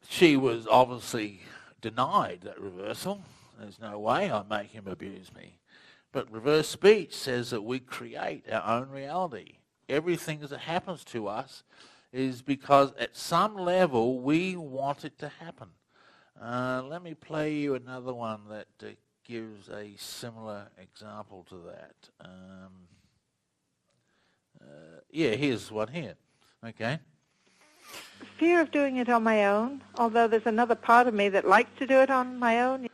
A: She was obviously denied that reversal. There's no way I make him abuse me. But reverse speech says that we create our own reality. Everything that happens to us is because at some level we want it to happen. Let me play you another one that gives a similar example to that. Yeah, here's one here. Okay.
I: Fear of doing it on my own, although there's another part of me that likes to do it on my own.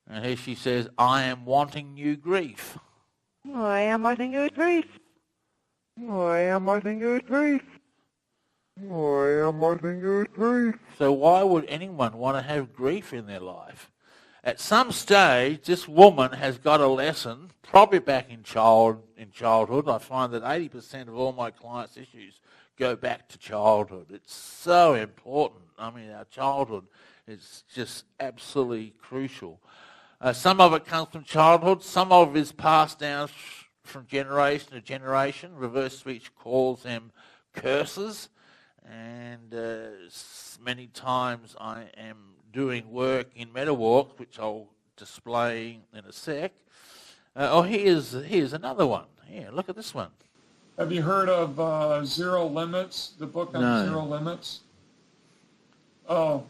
A: And here she says, I am wanting new grief.
I: Oh, I am wanting new grief. Oh, I am wanting new grief.
D: Oh, I am wanting new grief.
A: So why would anyone want to have grief in their life? At some stage, this woman has got a lesson, probably back in childhood. I find that 80% of all my clients' issues go back to childhood. It's so important. I mean, our childhood is just absolutely crucial. Some of it comes from childhood. Some of it is passed down from generation to generation. Reverse speech calls them curses. And many times I am doing work in MetaWalk, which I'll display in a sec. Here's another one. Here, look at this one.
J: Have you heard of Zero Limits, the book on Zero Limits? Oh,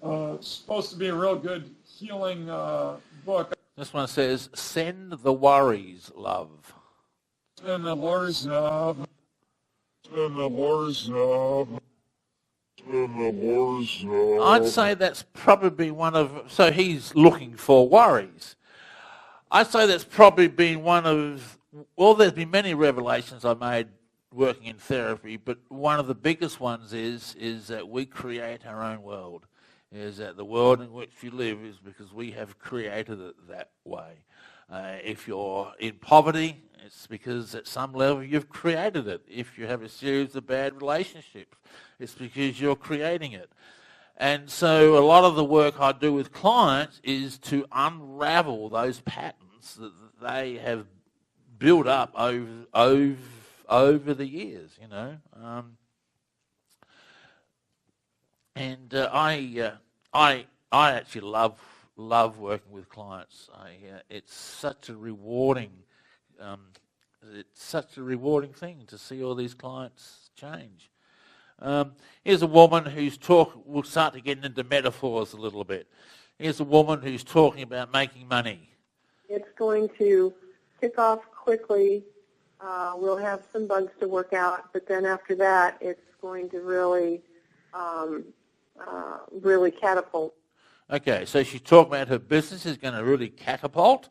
J: it's supposed to be a real good healing book.
A: This one says, send the worries, love.
J: Send the worries, love. Send the worries, love. Send the worries, love.
A: I'd say that's probably one of... So he's looking for worries. I'd say that's probably been one of... Well, there's been many revelations I made working in therapy, but one of the biggest ones is that we create our own world. Is that the world in which you live is because we have created it that way. If you're in poverty, it's because at some level you've created it. If you have a series of bad relationships, it's because you're creating it. And so a lot of the work I do with clients is to unravel those patterns that they have built up over the years, you know. I actually love working with clients. It's such a rewarding thing to see all these clients change. Here's a woman who's we'll start to get into metaphors a little bit. Here's a woman who's talking about making money.
F: It's going to kick off quickly. We'll have some bugs to work out, but then after that, it's going to really catapult.
A: Okay, so she's talking about her business is going to really catapult,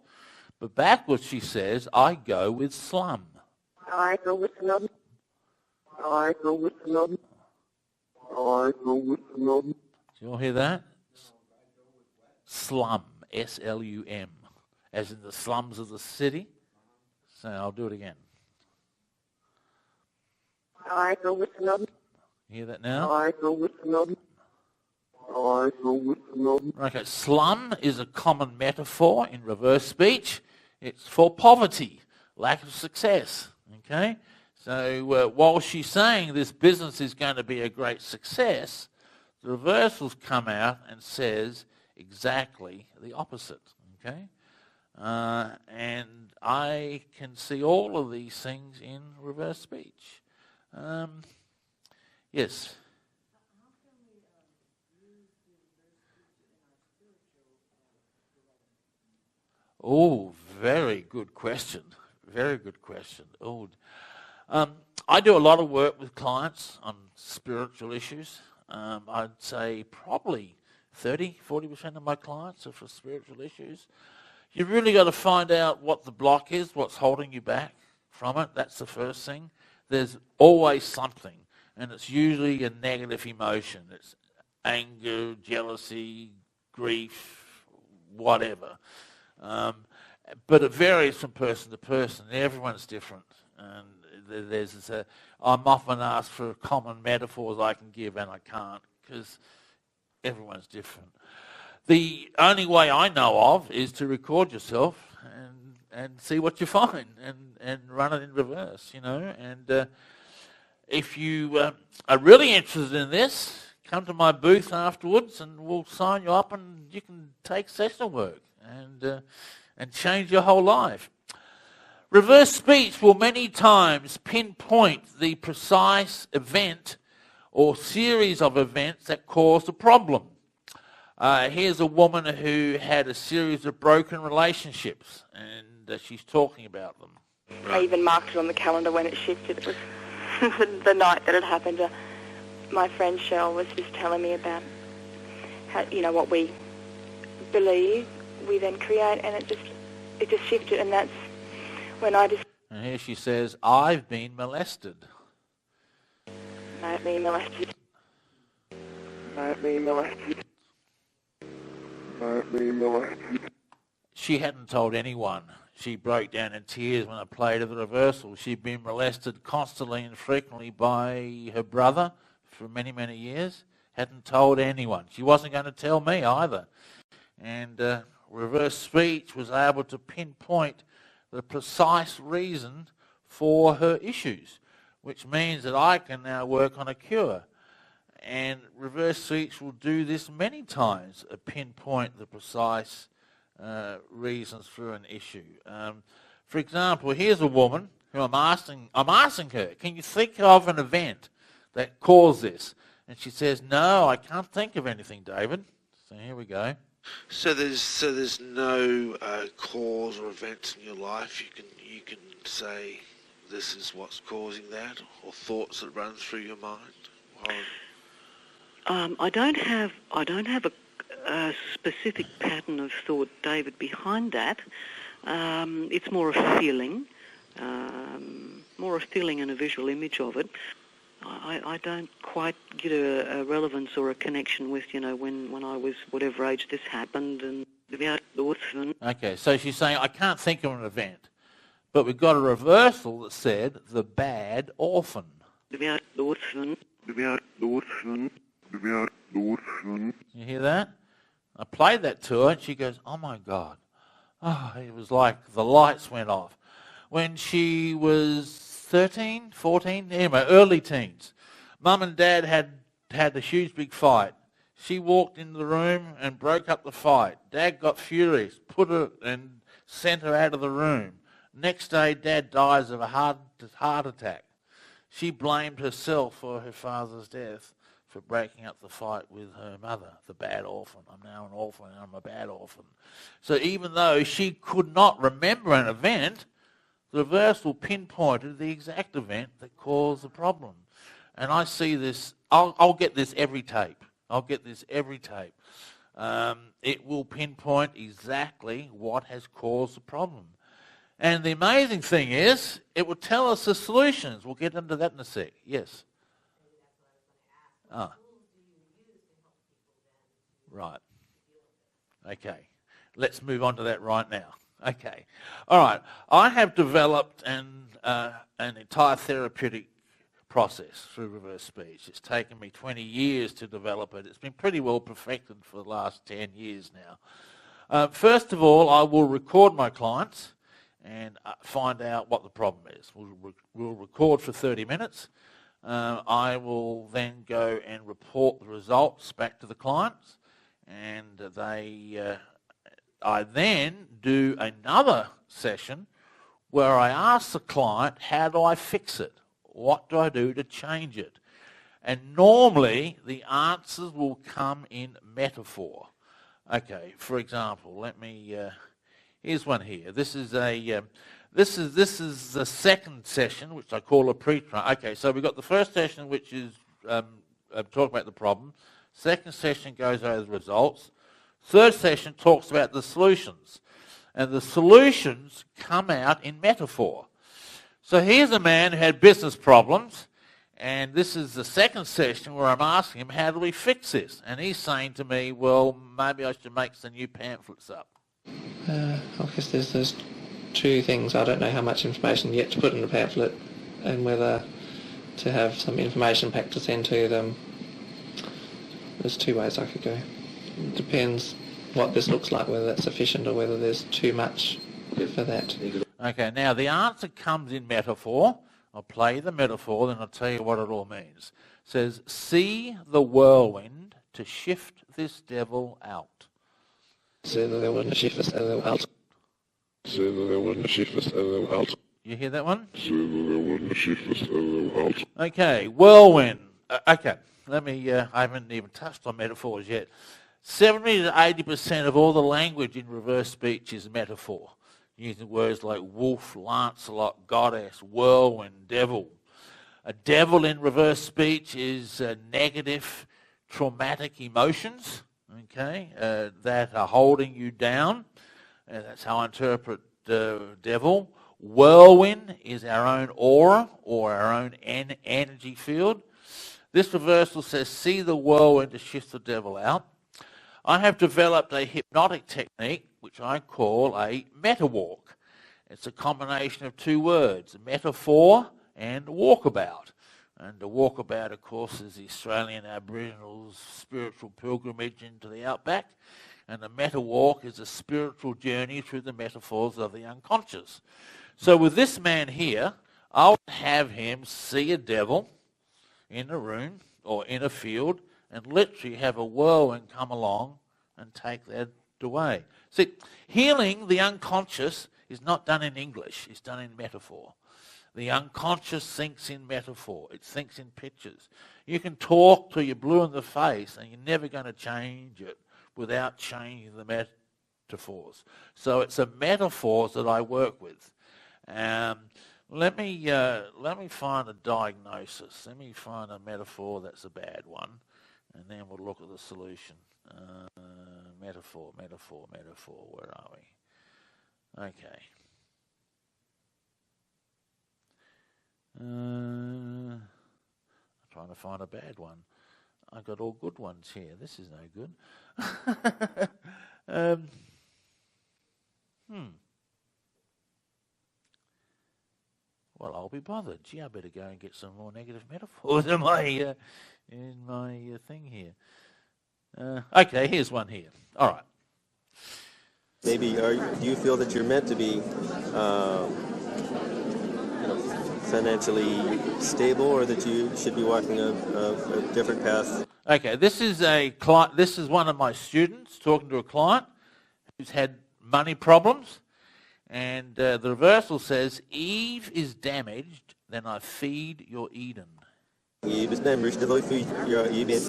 A: but backwards she says, I go with slum.
F: I go with slum. I go with slum. I go with slum.
A: Do you all hear that? Slum, S-L-U-M, as in the slums of the city. So I'll do it again.
F: I go with slum.
A: You hear that now?
F: I go with slum. I go with slum.
A: Okay, slum is a common metaphor in reverse speech. It's for poverty, lack of success. Okay? So while she's saying this business is going to be a great success, the reversals come out and says exactly the opposite. Okay? And I can see all of these things in reverse speech. Yes? Oh, very good question. Very good question. Oh, I do a lot of work with clients on spiritual issues. I'd say probably 30-40% of my clients are for spiritual issues. You really got to find out what the block is, what's holding you back from it. That's the first thing. There's always something, and it's usually a negative emotion. It's anger, jealousy, grief, whatever. But it varies from person to person. Everyone's different. And I'm often asked for common metaphors I can give, and I can't because everyone's different. The only way I know of is to record yourself and see what you find and run it in reverse, you know. And if you are really interested in this, come to my booth afterwards and we'll sign you up and you can take session work and change your whole life. Reverse speech will many times pinpoint the precise event or series of events that cause the problem. Here's a woman who had a series of broken relationships, and she's talking about them.
K: I even marked it on the calendar when it shifted. It was the night that it happened. My friend Cheryl was just telling me about how, you know, what we believe, we then create, and it just shifted, and that's when I just...
A: And here she says, I've been molested.
K: I've been molested.
X: I've been molested. I've been molested.
A: She hadn't told anyone. She broke down in tears when I played her the reversal. She'd been molested constantly and frequently by her brother for many, many years. Hadn't told anyone. She wasn't going to tell me either. And reverse speech was able to pinpoint the precise reason for her issues, which means that I can now work on a cure. And reverse speech will do this many times, pinpoint the precise reasons for an issue. For example, here's a woman who I'm asking her, can you think of an event that caused this? And she says, no, I can't think of anything, David. So here we go.
L: So there's no cause or event in your life you can say this is what's causing that, or thoughts that run through your mind.
M: I don't have a specific pattern of thought, David, behind that. It's more a feeling, and a visual image of it. I don't quite get a relevance or a connection with, you know, when I was whatever age this happened and without thoughts.
A: Okay, so she's saying, I can't think of an event, but we've got a reversal that said the bad orphan.
M: Without thoughts.
X: Without thoughts. Without thoughts.
A: You hear that? I played that to her and she goes, oh my God. Oh, it was like the lights went off. When she was 13, 14, anyway, early teens. Mum and Dad had a huge big fight. She walked into the room and broke up the fight. Dad got furious, put her and sent her out of the room. Next day, Dad dies of a heart attack. She blamed herself for her father's death for breaking up the fight with her mother, the bad orphan. I'm now an orphan and I'm a bad orphan. So even though she could not remember an event, the reversal pinpointed the exact event that caused the problem. And I see this, I'll get this every tape. It will pinpoint exactly what has caused the problem. And the amazing thing is, it will tell us the solutions. We'll get into that in a sec. Yes? Right. Okay. Let's move on to that right now. Okay. All right. I have developed an entire therapeutic process through reverse speech. It's taken me 20 years to develop it. It's been pretty well perfected for the last 10 years now. First of all, I will record my clients and find out what the problem is. We'll record for 30 minutes. I will then go and report the results back to the clients, and I then do another session where I ask the client, how do I fix it? What do I do to change it? And normally the answers will come in metaphor. Okay, for example, let me Here's one here. This is a this is the second session, which I call a pre-trial. Okay, so we've got the first session, which is talk about the problem. Second session goes over the results. Third session talks about the solutions. And the solutions come out in metaphor. So here's a man who had business problems, and this is the second session where I'm asking him, how do we fix this? And he's saying to me, well, maybe I should make some new pamphlets up.
N: I guess there's two things. I don't know how much information yet to put in a pamphlet and whether to have some information pack to send to them. There's two ways I could go. It depends what this looks like, whether that's sufficient or whether there's too much for that.
A: Okay, now the answer comes in metaphor. I'll play the metaphor, then I'll tell you what it all means. It says, see the whirlwind to shift this devil out.
N: See the whirlwind to shift this devil out.
X: See the whirlwind to shift this devil out.
A: You hear that one?
X: See the whirlwind to shift this devil out.
A: Okay, whirlwind. Okay, let me, I haven't even touched on metaphors yet. 70 to 80% of all the language in reverse speech is metaphor, using words like wolf, Lancelot, goddess, whirlwind, devil. A devil in reverse speech is negative, traumatic emotions, okay, that are holding you down. That's how I interpret devil. Whirlwind is our own aura or our own energy field. This reversal says, see the whirlwind to shift the devil out. I have developed a hypnotic technique which I call a meta-walk. It's a combination of two words, metaphor and walkabout. And the walkabout, of course, is the Australian Aboriginals' spiritual pilgrimage into the outback. And the meta-walk is a spiritual journey through the metaphors of the unconscious. So with this man here, I would have him see a devil in a room or in a field and literally have a whirlwind come along and take that away. See, healing the unconscious is not done in English, it's done in metaphor. The unconscious thinks in metaphor, it thinks in pictures. You can talk till you're blue in the face and you're never going to change it without changing the metaphors. So it's the metaphors that I work with. Let me find a diagnosis. Let me find a metaphor that's a bad one, and then we'll look at the solution. Metaphor. Where are we? Okay. I'm trying to find a bad one. I've got all good ones here. This is no good. Well, I'll be bothered. Gee, I better go and get some more negative metaphors in my thing here. Okay, here's one here. All right.
O: Maybe do you feel that you're meant to be, financially stable, or that you should be walking a different path?
A: Okay, this is a client. This is one of my students talking to a client who's had money problems. And the reversal says, Eve is damaged, then I feed your Eden.
O: Eve is damaged, then I feed your Eden.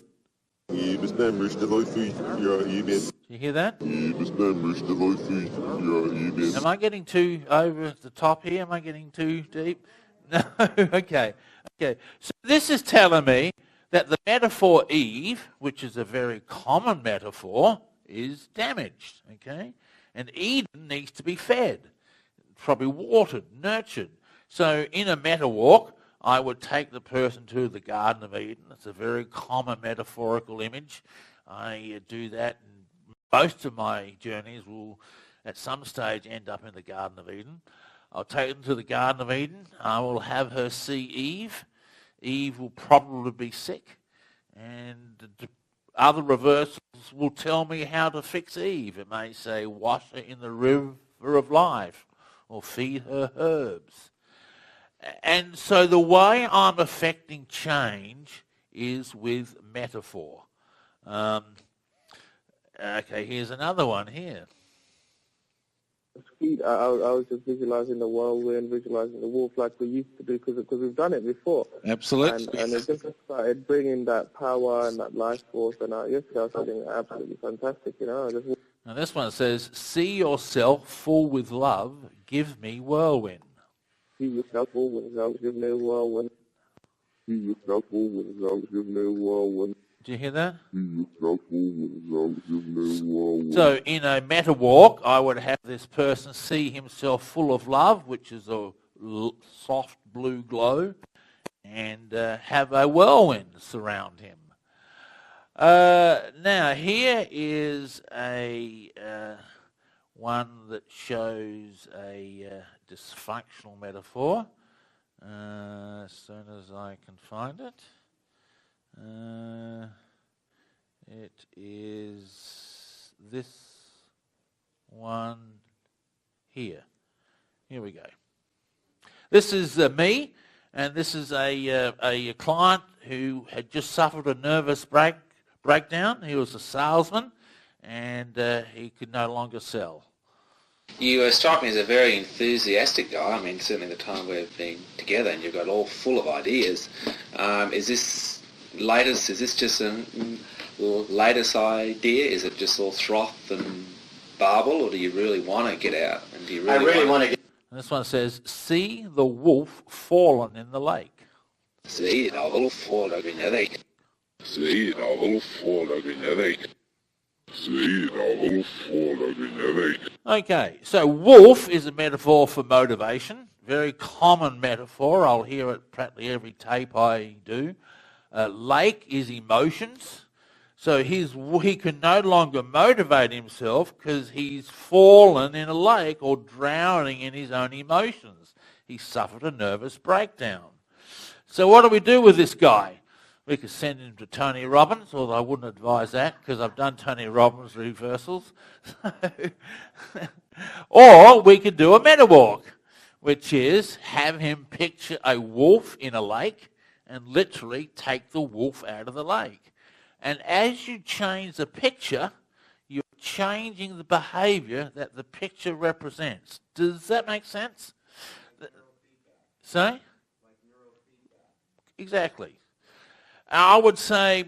X: Eve is damaged, then I feed your Eden.
A: You hear that?
X: Eve is damaged, then I feed your Eden.
A: Am I getting too over the top here? Am I getting too deep? No? Okay. So this is telling me that the metaphor Eve, which is a very common metaphor, is damaged, okay? And Eden needs to be fed, probably watered, nurtured. So in a meta-walk, I would take the person to the Garden of Eden. It's a very common metaphorical image. I do that, and most of my journeys will at some stage end up in the Garden of Eden. I'll take them to the Garden of Eden. I will have her see Eve. Eve will probably be sick, and other reversals will tell me how to fix Eve. It may say, wash her in the river of life, or feed her herbs. And so the way I'm affecting change is with metaphor. Okay, here's another one here.
P: I was just visualizing the whirlwind, visualizing the wolf like we used to do because we've done it before.
A: Absolutely.
P: And it just started bringing that power and that life force. And yesterday I was feeling absolutely fantastic,
A: Now this one says, see yourself full with love, give me whirlwind.
X: See yourself full with love, give me whirlwind. See yourself full with love, give me whirlwind.
A: Do you hear that?
X: See yourself full with love, give me whirlwind.
A: So in a meta walk, I would have this person see himself full of love, which is a soft blue glow, and have a whirlwind surround him. Now here is a one that shows a dysfunctional metaphor. As soon as I can find it. It is this one here. Here we go. This is me, and this is a client who had just suffered a nervous breakdown. He was a salesman, and he could no longer sell.
G: You strike me as a very enthusiastic guy. I mean, certainly the time we've been together and you've got all full of ideas. Is this latest, is this just a latest idea? Is it just all froth and barble, or do you really want to get out? And do you really want to get...
A: And this one says, see the wolf fallen in the lake.
G: See the wolf fallen in the lake.
X: See the wolf fallen in the lake. See the wolf fallen in the lake.
A: Okay, so wolf is a metaphor for motivation. Very common metaphor. I'll hear it practically every tape I do. Lake is emotions. So he can no longer motivate himself because he's fallen in a lake or drowning in his own emotions. He suffered a nervous breakdown. So what do we do with this guy? We could send him to Tony Robbins, although I wouldn't advise that because I've done Tony Robbins reversals. Or we could do a meta walk, which is have him picture a wolf in a lake and literally take the wolf out of the lake. And as you change the picture, you're changing the behavior that the picture represents. Does that make sense? Sorry? Exactly. I would say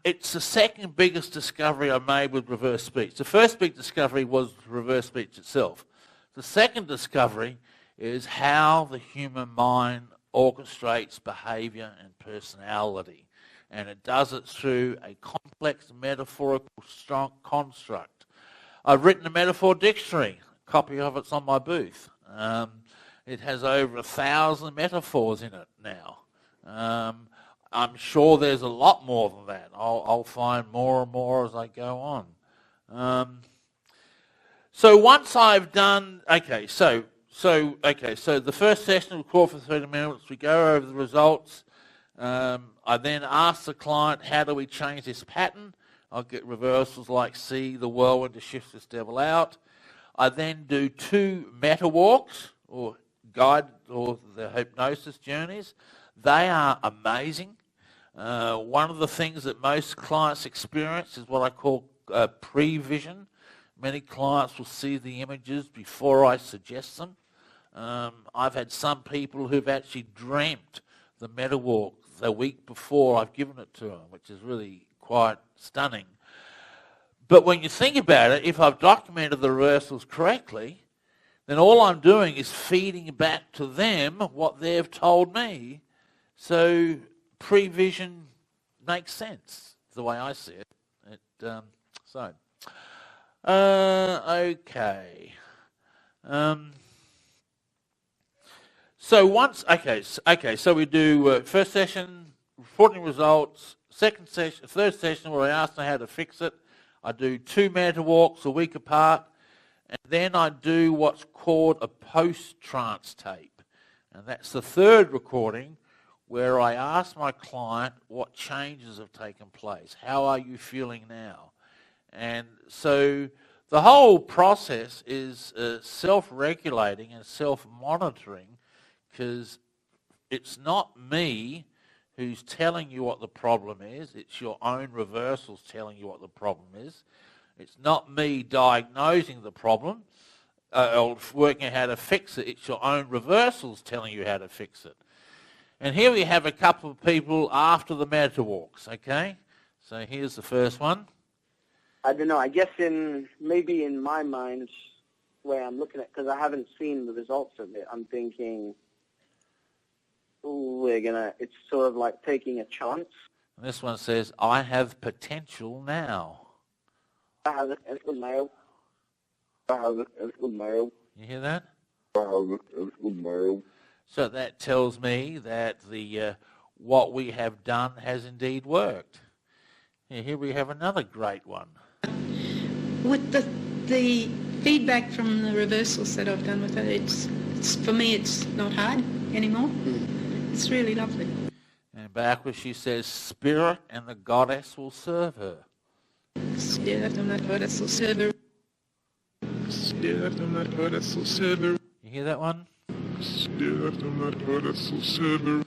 A: it's the second biggest discovery I made with reverse speech. The first big discovery was reverse speech itself. The second discovery is how the human mind orchestrates behavior and personality. And it does it through a complex metaphorical strong construct. I've written a metaphor dictionary. A copy of it's on my booth. It has over 1,000 metaphors in it now. I'm sure there's a lot more than that. I'll find more and more as I go on. So once I've done, so the first session will call for 30 minutes. We go over the results. I then ask the client, how do we change this pattern? I'll get reversals like see the whirlwind to shift this devil out. I then do 2 meta walks or guide or the hypnosis journeys. They are amazing. One of the things that most clients experience is what I call pre-vision. Many clients will see the images before I suggest them. I've had some people who've actually dreamt the meta walk the week before I've given it to them, which is really quite stunning. But when you think about it, if I've documented the rehearsals correctly, then all I'm doing is feeding back to them what they've told me. So pre-vision makes sense, the way I see it. Okay. So we do first session, reporting results, second session, third session where I ask them how to fix it. I do 2 meta walks a week apart, and then I do what's called a post-trance tape. And that's the third recording where I ask my client what changes have taken place. How are you feeling now? And so the whole process is self-regulating and self-monitoring, because it's not me who's telling you what the problem is. It's your own reversals telling you what the problem is. It's not me diagnosing the problem or working out how to fix it. It's your own reversals telling you how to fix it. And here we have a couple of people after the meta walks, okay? So here's the first one.
Q: I don't know. I guess maybe in my mind, the way I'm looking at, because I haven't seen the results of it, I'm thinking, it's sort of like taking a chance.
A: And this one says, I have potential now.
Q: I have it as the male. I have it as the male.
A: You hear that?
X: I have it as the male.
A: So that tells me that the what we have done has indeed worked. Here we have another great one.
R: With the feedback from the reversals that I've done with it, it's for me it's not hard anymore. It's really lovely.
A: And backwards she says, Spirit and the Goddess will serve her.
R: Spirit and the Goddess will serve her.
D: Spirit and the Goddess will serve her.
A: You hear that one?
D: Spirit and the Goddess will serve her.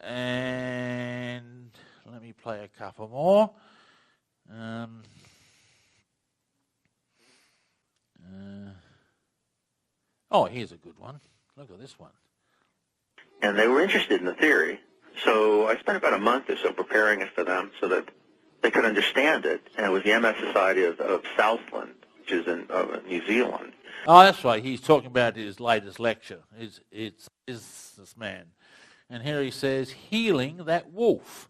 A: And let me play a couple more. Here's a good one. Look at this one.
S: And they were interested in the theory, so I spent about a month or so preparing it for them so that they could understand it. And it was the MS Society of Southland, which is in New Zealand.
A: Oh, that's right. He's talking about his latest lecture. It's this man. And here he says, healing that wolf.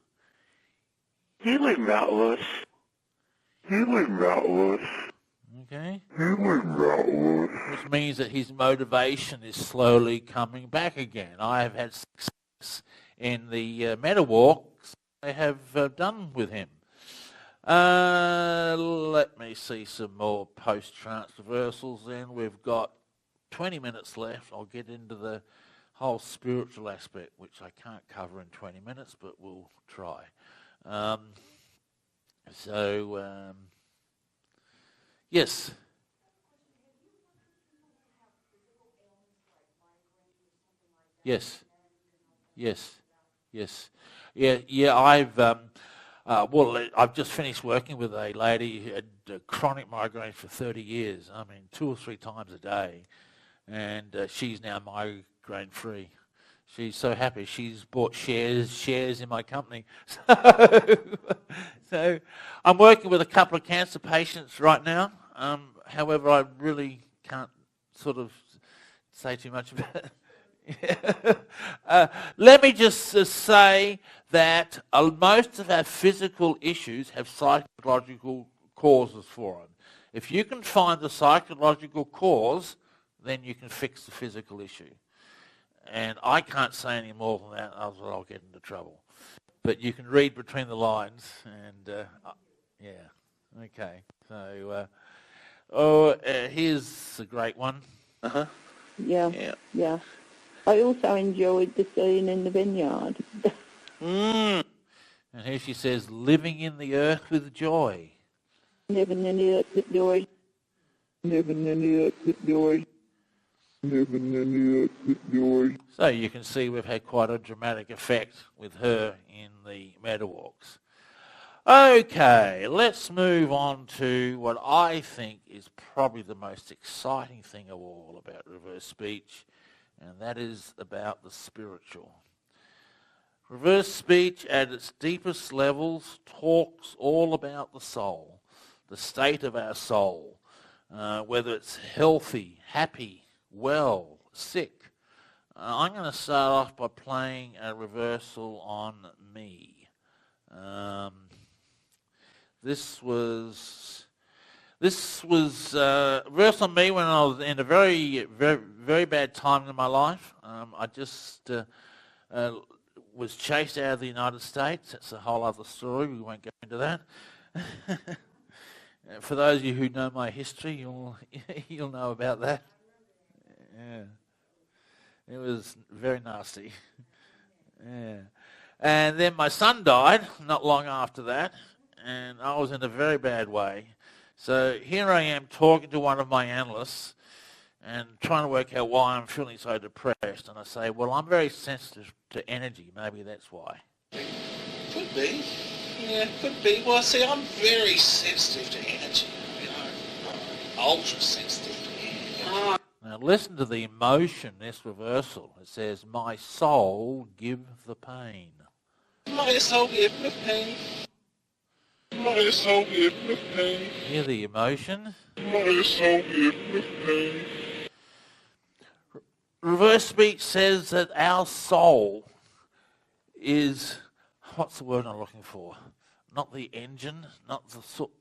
S: Healing that wolf.
D: Healing that wolf.
A: Okay.
D: Healing that wolf.
A: Which means that his motivation is slowly coming back again. I have had success in the meta walks I have done with him. Let me see some more post-trance reversals then. We've got 20 minutes left. I'll get into the whole spiritual aspect, which I can't cover in 20 minutes, but we'll try. Yes. Yes. Yeah. I've just finished working with a lady who had chronic migraine for 30 years. I mean, 2 or 3 times a day, and she's now migraine-free. She's so happy. She's bought shares in my company. So I'm working with a couple of cancer patients right now. However, I really can't sort of say too much about it. Let me just say that most of our physical issues have psychological causes for them. If you can find the psychological cause, then you can fix the physical issue. And I can't say any more than that, otherwise I'll get into trouble. But you can read between the lines, and okay. So, here's a great one.
T: Yeah. I also enjoyed the scene in the vineyard.
A: And here she says, living in the earth with joy.
T: Living in the earth with joy.
X: Living in the earth with joy. Living in the earth with joy.
A: So you can see we've had quite a dramatic effect with her in the meta walks. Okay, let's move on to what I think is probably the most exciting thing of all about reverse speech, and that is about the spiritual. Reverse speech at its deepest levels talks all about the soul, the state of our soul, whether it's healthy, happy, well, sick. I'm going to start off by playing a reversal on me. This was reversed on me when I was in a very, very, very bad time in my life. I just was chased out of the United States. That's a whole other story. We won't go into that. For those of you who know my history, you'll know about that. Yeah, it was very nasty. Yeah, and then my son died not long after that, and I was in a very bad way. So here I am talking to one of my analysts and trying to work out why I'm feeling so depressed. And I say, well, I'm very sensitive to energy. Maybe that's why.
L: Could be. Yeah, could be. Well, see, I'm very sensitive to energy. Ultra sensitive to energy.
A: Now listen to the emotion, this reversal. It says, my soul give the pain.
L: My soul give the pain.
D: My soul is with pain.
A: Hear the emotion.
D: My soul is with pain.
A: Reverse speech says that our soul is, what's the word I'm looking for? Not the engine, not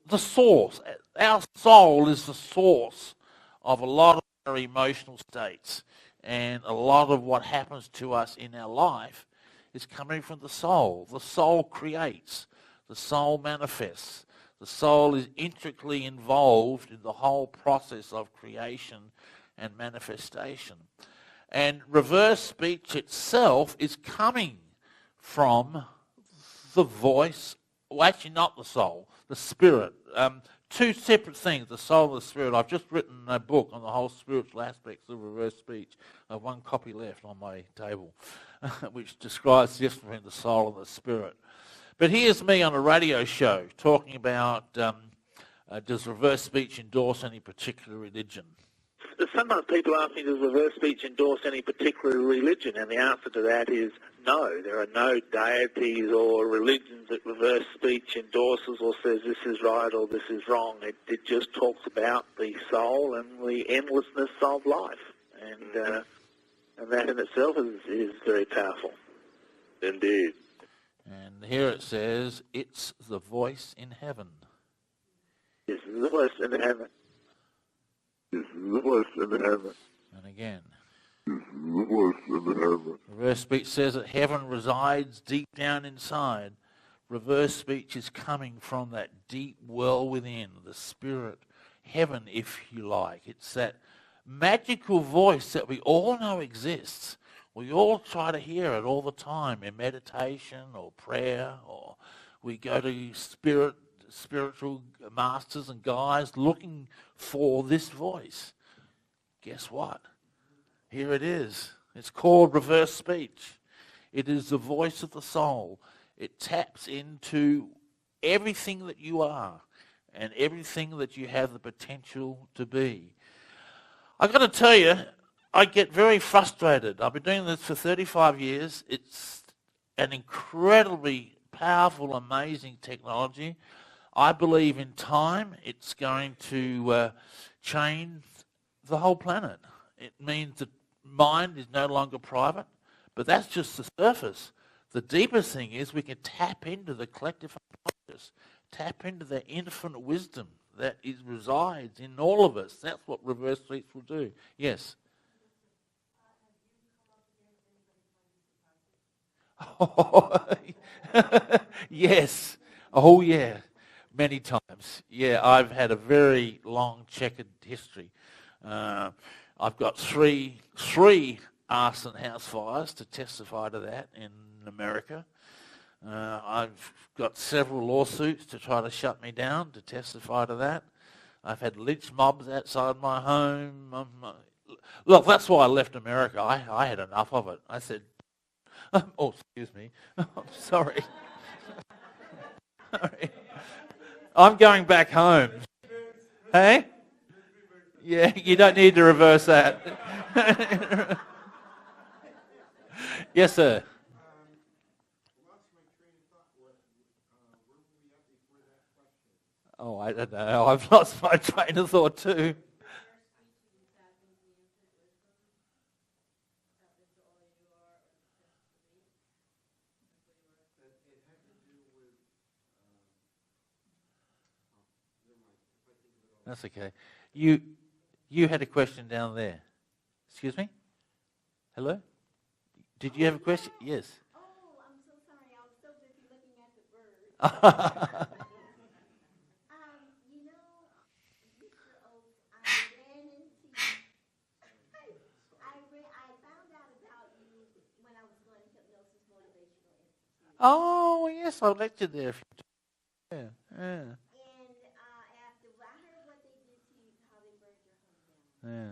A: the source. Our soul is the source of a lot of our emotional states, and a lot of what happens to us in our life is coming from the soul. The soul creates. The soul manifests. The soul is intricately involved in the whole process of creation and manifestation. And reverse speech itself is coming from the voice, well, actually not the soul, the spirit. Two separate things, the soul and the spirit. I've just written a book on the whole spiritual aspects of reverse speech. I have one copy left on my table, which describes the difference between the soul and the spirit. But here's me on a radio show talking about does reverse speech endorse any particular religion?
U: Sometimes people ask me, does reverse speech endorse any particular religion? And the answer to that is no. There are no deities or religions that reverse speech endorses or says this is right or this is wrong. It just talks about the soul and the endlessness of life. And that in itself is very powerful.
L: Indeed.
A: And here it says, it's the voice in heaven.
U: It's the voice in heaven.
D: It's the voice in heaven.
A: And again.
D: It's the voice in heaven.
A: Reverse speech says that heaven resides deep down inside. Reverse speech is coming from that deep well within, the spirit, heaven, if you like. It's that magical voice that we all know exists. We all try to hear it all the time in meditation or prayer, or we go to spiritual masters and guides looking for this voice. Guess what? Here it is. It's called reverse speech. It is the voice of the soul. It taps into everything that you are and everything that you have the potential to be. I've got to tell you, I get very frustrated. I've been doing this for 35 years. It's an incredibly powerful, amazing technology. I believe in time it's going to change the whole planet. It means that mind is no longer private, but that's just the surface. The deeper thing is we can tap into the collective unconscious, tap into the infinite wisdom that resides in all of us. That's what reverse speech will do. Yes? Yes. Oh, yeah. Many times. Yeah, I've had a very long checkered history. I've got three arson house fires to testify to that in America. I've got several lawsuits to try to shut me down to testify to that. I've had lynch mobs outside my home. Look, that's why I left America. I had enough of it. I said, oh, excuse me. I'm sorry. Sorry. I'm going back home. Hey? Yeah, you don't need to reverse that. Yes, sir. Oh, I don't know. I've lost my train of thought too. That's okay. You had a question down there. Excuse me? Hello? Did you have a question? Yes.
B: Oh, I'm so sorry. I was so busy looking at the bird. You know, Mr. Oates, I ran into you. I found out about you when I was going to Hypnosis Motivational Institute.
A: Oh, yes, I lectured there. Yeah, yeah. Yeah,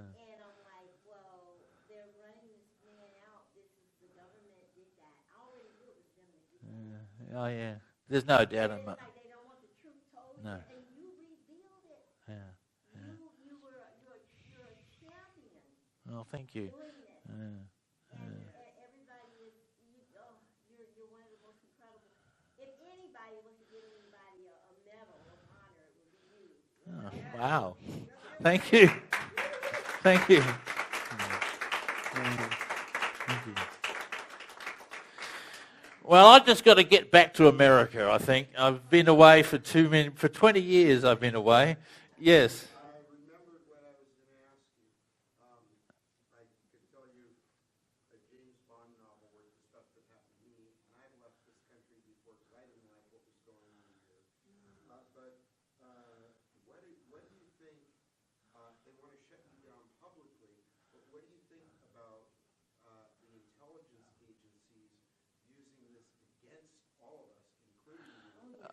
A: yeah.
B: And I'm like, well, they're running this man out. This is the government did that. I already knew it was them that did that.
A: Oh, yeah. There's no doubt in it.
B: Like they don't want the truth told.
A: No.
B: And you revealed it.
A: Yeah.
B: You're a champion.
A: Oh, thank you.
B: And everybody is, you're one of the most incredible. If anybody was to get anybody
A: Oh, wow. Thank you. Thank you. Thank you. Well, I've just got to get back to America, I think. I've been away for 20 years I've been away. Yes.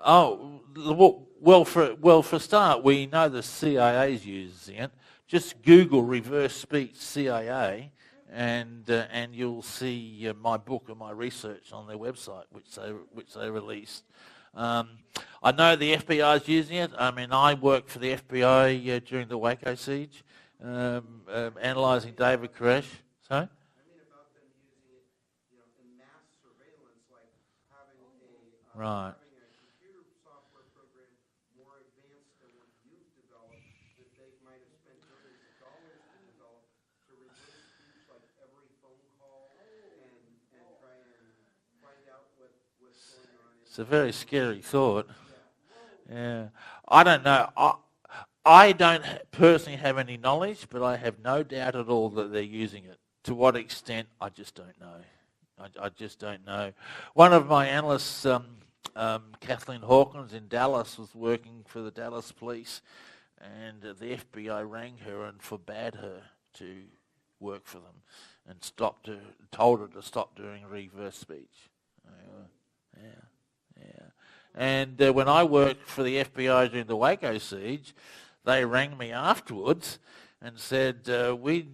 A: Oh, well, for a start, we know the CIA is using it. Just Google reverse speech CIA, and you'll see my book and my research on their website, which they released. I know the FBI is using it. I mean, I worked for the FBI during the Waco siege, analysing David Koresh. Sorry? Right. It's a very scary thought. Yeah, I don't know. I don't personally have any knowledge, but I have no doubt at all that they're using it. To what extent, I just don't know. I just don't know. One of my analysts, Kathleen Hawkins in Dallas, was working for the Dallas police, and the FBI rang her and forbade her to work for them, and told her to stop doing reverse speech. Yeah. And when I worked for the FBI during the Waco siege, they rang me afterwards and said, we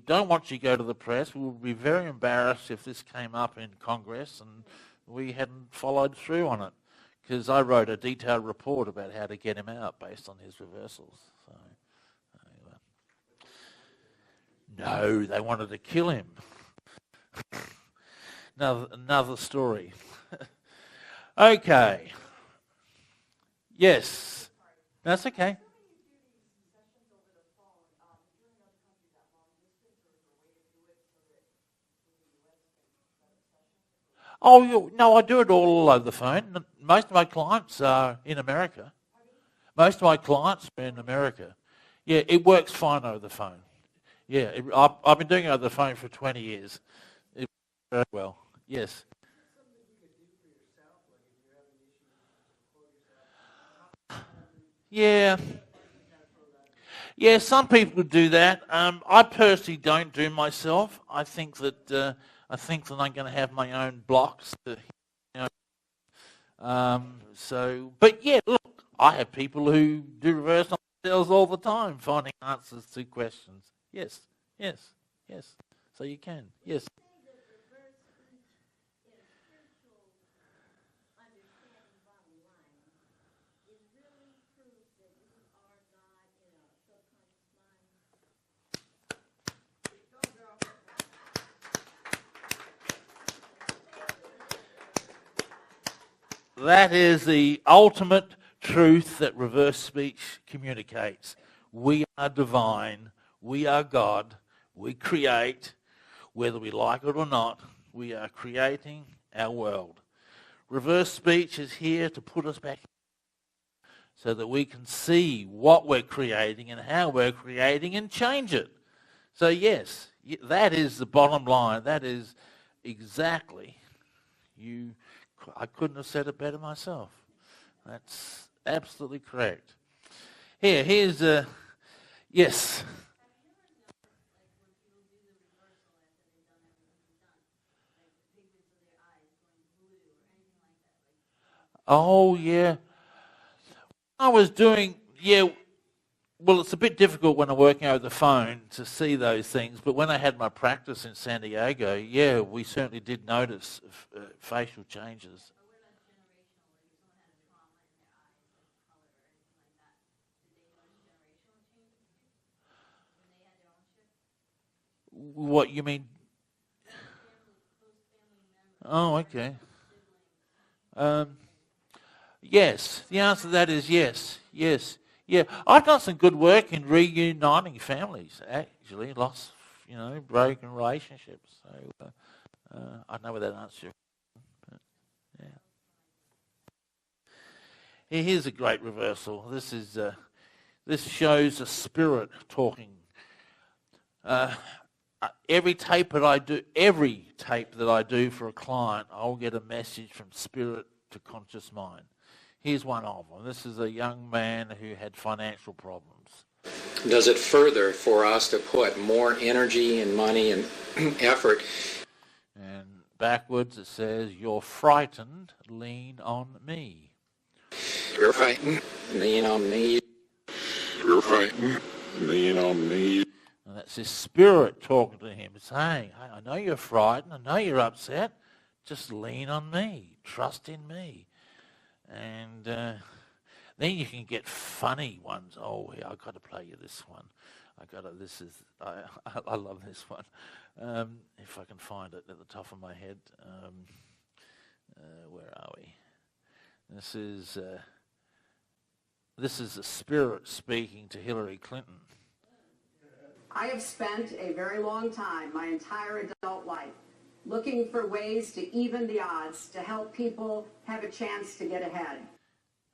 A: don't want you to go to the press. We would be very embarrassed if this came up in Congress and we hadn't followed through on it, because I wrote a detailed report about how to get him out based on his reversals. So, no, they wanted to kill him. Another story. Okay. Yes. That's okay. Oh, no, I do it all over the phone. Most of my clients are in America. Most of my clients are in America. Yeah, it works fine over the phone. Yeah, I've been doing it over the phone for 20 years. It works very well. Yes. Yeah. Yeah, some people do that. I personally don't do myself. I think that I'm going to have my own blocks. But yeah, look, I have people who do reverse on themselves all the time, finding answers to questions. Yes. So you can. Yes. That is the ultimate truth that reverse speech communicates. We are divine. We are God. We create, whether we like it or not. We are creating our world. Reverse speech is here to put us back so that we can see what we're creating and how we're creating and change it. So yes, that is the bottom line. That is exactly I couldn't have said it better myself. That's absolutely correct. Here's yes. Oh, yeah. I was doing, well, it's a bit difficult when I'm working over the phone to see those things, but when I had my practice in San Diego, we certainly did notice facial changes. What, you mean? Oh, okay. Yes, the answer to that is yes. Yeah, I've done some good work in reuniting families, actually, lost, broken relationships. So I don't know whether that answers your question. Yeah. Here's a great reversal. This shows a spirit talking. Every tape that I do for a client, I'll get a message from spirit to conscious mind. Here's one of them. This is a young man who had financial problems.
C: Does it further for us to put more energy and money and effort?
A: And backwards it says, "You're frightened, lean on me."
C: You're frightened, lean on me.
D: You're frightened, lean on me.
A: And that's his spirit talking to him, saying, "Hey, I know you're frightened, I know you're upset, just lean on me, trust in me." And then you can get funny ones. Oh, yeah, I've got to play you this one. I love this one. If I can find it at the top of my head. Where are we? This is the spirit speaking to Hillary Clinton.
E: I have spent a very long time, my entire adult life, looking for ways to even the odds, to help people have a chance to get ahead.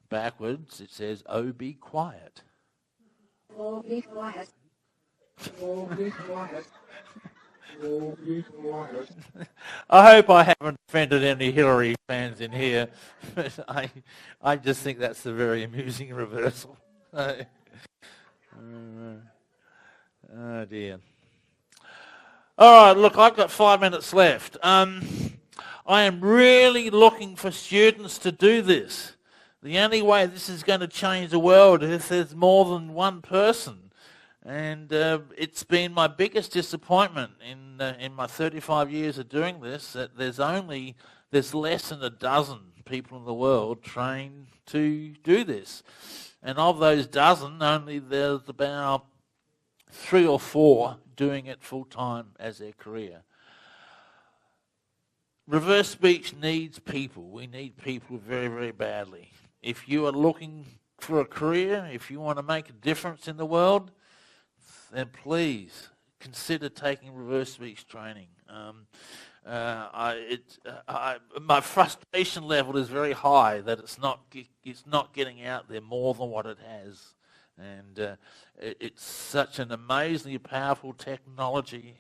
A: Backwards, it says, "Oh, be quiet."
E: Oh, be quiet.
D: Oh, be quiet. Oh, be quiet.
A: I hope I haven't offended any Hillary fans in here, but I just think that's a very amusing reversal. Oh, dear. All right, look, I've got 5 minutes left. I am really looking for students to do this. The only way this is going to change the world is if there's more than one person. And it's been my biggest disappointment in my 35 years of doing this, that there's less than a dozen people in the world trained to do this. And of those dozen, only there's about 3 or 4 doing it full-time as their career. Reverse speech needs people. We need people very, very badly. If you are looking for a career, if you want to make a difference in the world, then please consider taking reverse speech training. My frustration level is very high that it's not getting out there more than what it has. And it's such an amazingly powerful technology.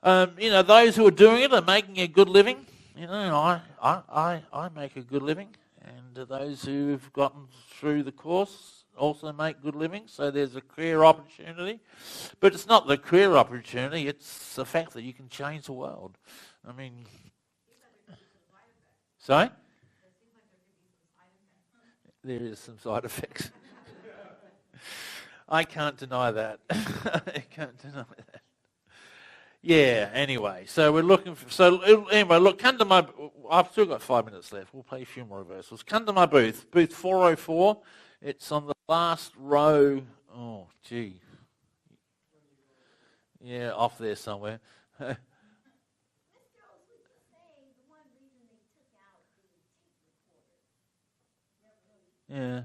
A: Those who are doing it are making a good living. I make a good living, and those who've gotten through the course also make good living. So there's a career opportunity, but it's not the career opportunity; it's the fact that you can change the world. I mean, sorry, there is some side effects. I can't deny that. I can't deny that. Yeah, anyway, so we're looking for... So, anyway, look, come to my... I've still got 5 minutes left. We'll play a few more reversals. Come to my booth, booth 404. It's on the last row. Oh, gee. Yeah, off there somewhere. Yeah.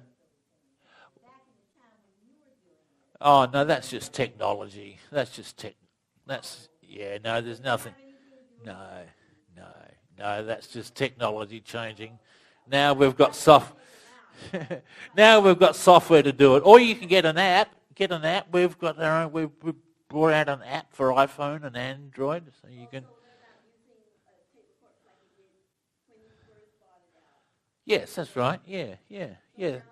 A: Oh, no, that's just technology. That's just no, there's nothing. No, that's just technology changing. Now we've got now we've got software to do it. Or you can get an app. We've got our own. We've brought out an app for iPhone and Android, so you can. Yes, that's right. Yeah. You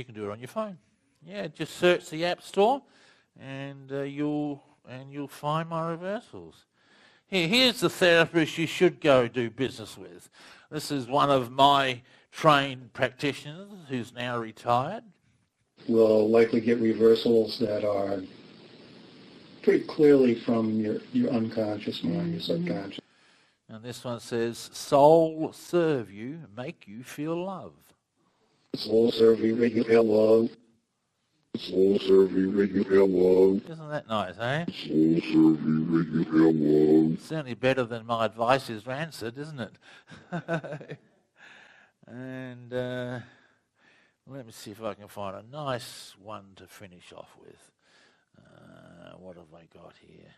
A: can do it on your phone. Yeah, just search the App Store, and you'll find my reversals. Here's the therapist you should go do business with. This is one of my trained practitioners who's now retired.
V: Will likely get reversals that are pretty clearly from your unconscious mind, your subconscious.
A: And this one says, "Soul serve you, make you feel love."
V: Soul serve you, make you feel love.
D: Soul serve you, make you feel love.
A: Isn't that nice, eh?
D: Soul serve you, make you feel love.
A: Certainly better than my advice is rancid, isn't it? And Let me see if I can find a nice one to finish off with. What have I got here?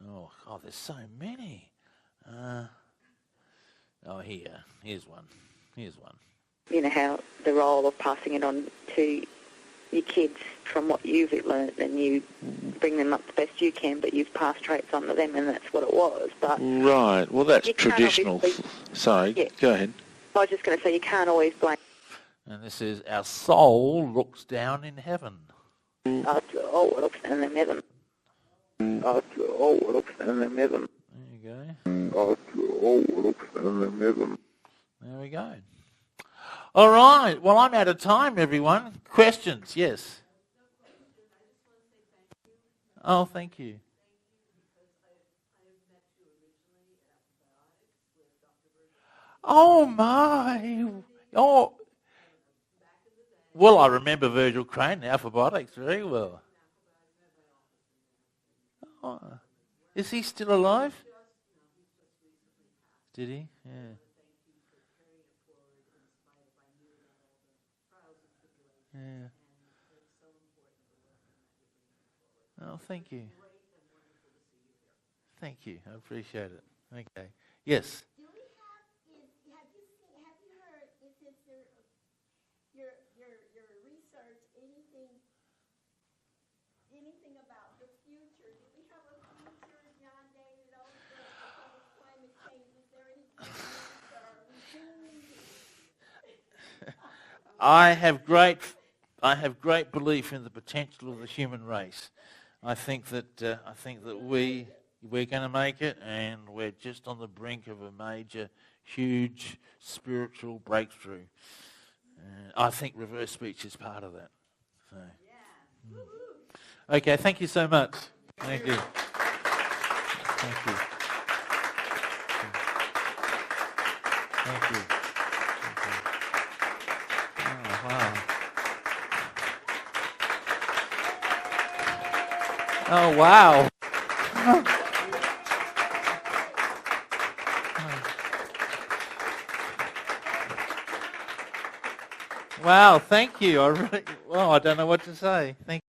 A: Oh, God, there's so many. Here's one.
K: You know, how the role of passing it on to your kids from what you've learned, and you bring them up the best you can, but you've passed traits on to them, and that's what it was. But
L: right, well, that's traditional. Sorry,
K: yeah.
L: Go ahead.
K: I was just going to say, you can't always blame.
A: And this is, our soul looks down in heaven.
K: Our soul looks down in heaven. Our soul looks down in heaven.
A: There you go.
X: Our soul looks down in heaven.
A: There we go. All right. Well, I'm out of time, everyone. Questions? Yes. Oh, thank you. Oh, my. Oh. Well, I remember Virgil Crane, Alphabetics, very well. Oh. Is he still alive? Did he? Yeah. Yeah. Oh, thank you. Thank you. I appreciate it. Okay. Yes.
B: Do we have you heard, since your research, anything about the future? Do we have a future, John David Oates, because of climate change? Is there any plans, or are we doomed?
A: I have great belief in the potential of the human race. I think that we're going to make it, and we're just on the brink of a major, huge spiritual breakthrough. I think reverse speech is part of that. So. Okay, thank you so much. Thank you. Thank you. Thank you. Oh, wow. Oh, wow. Wow, thank you. I don't know what to say. Thank you.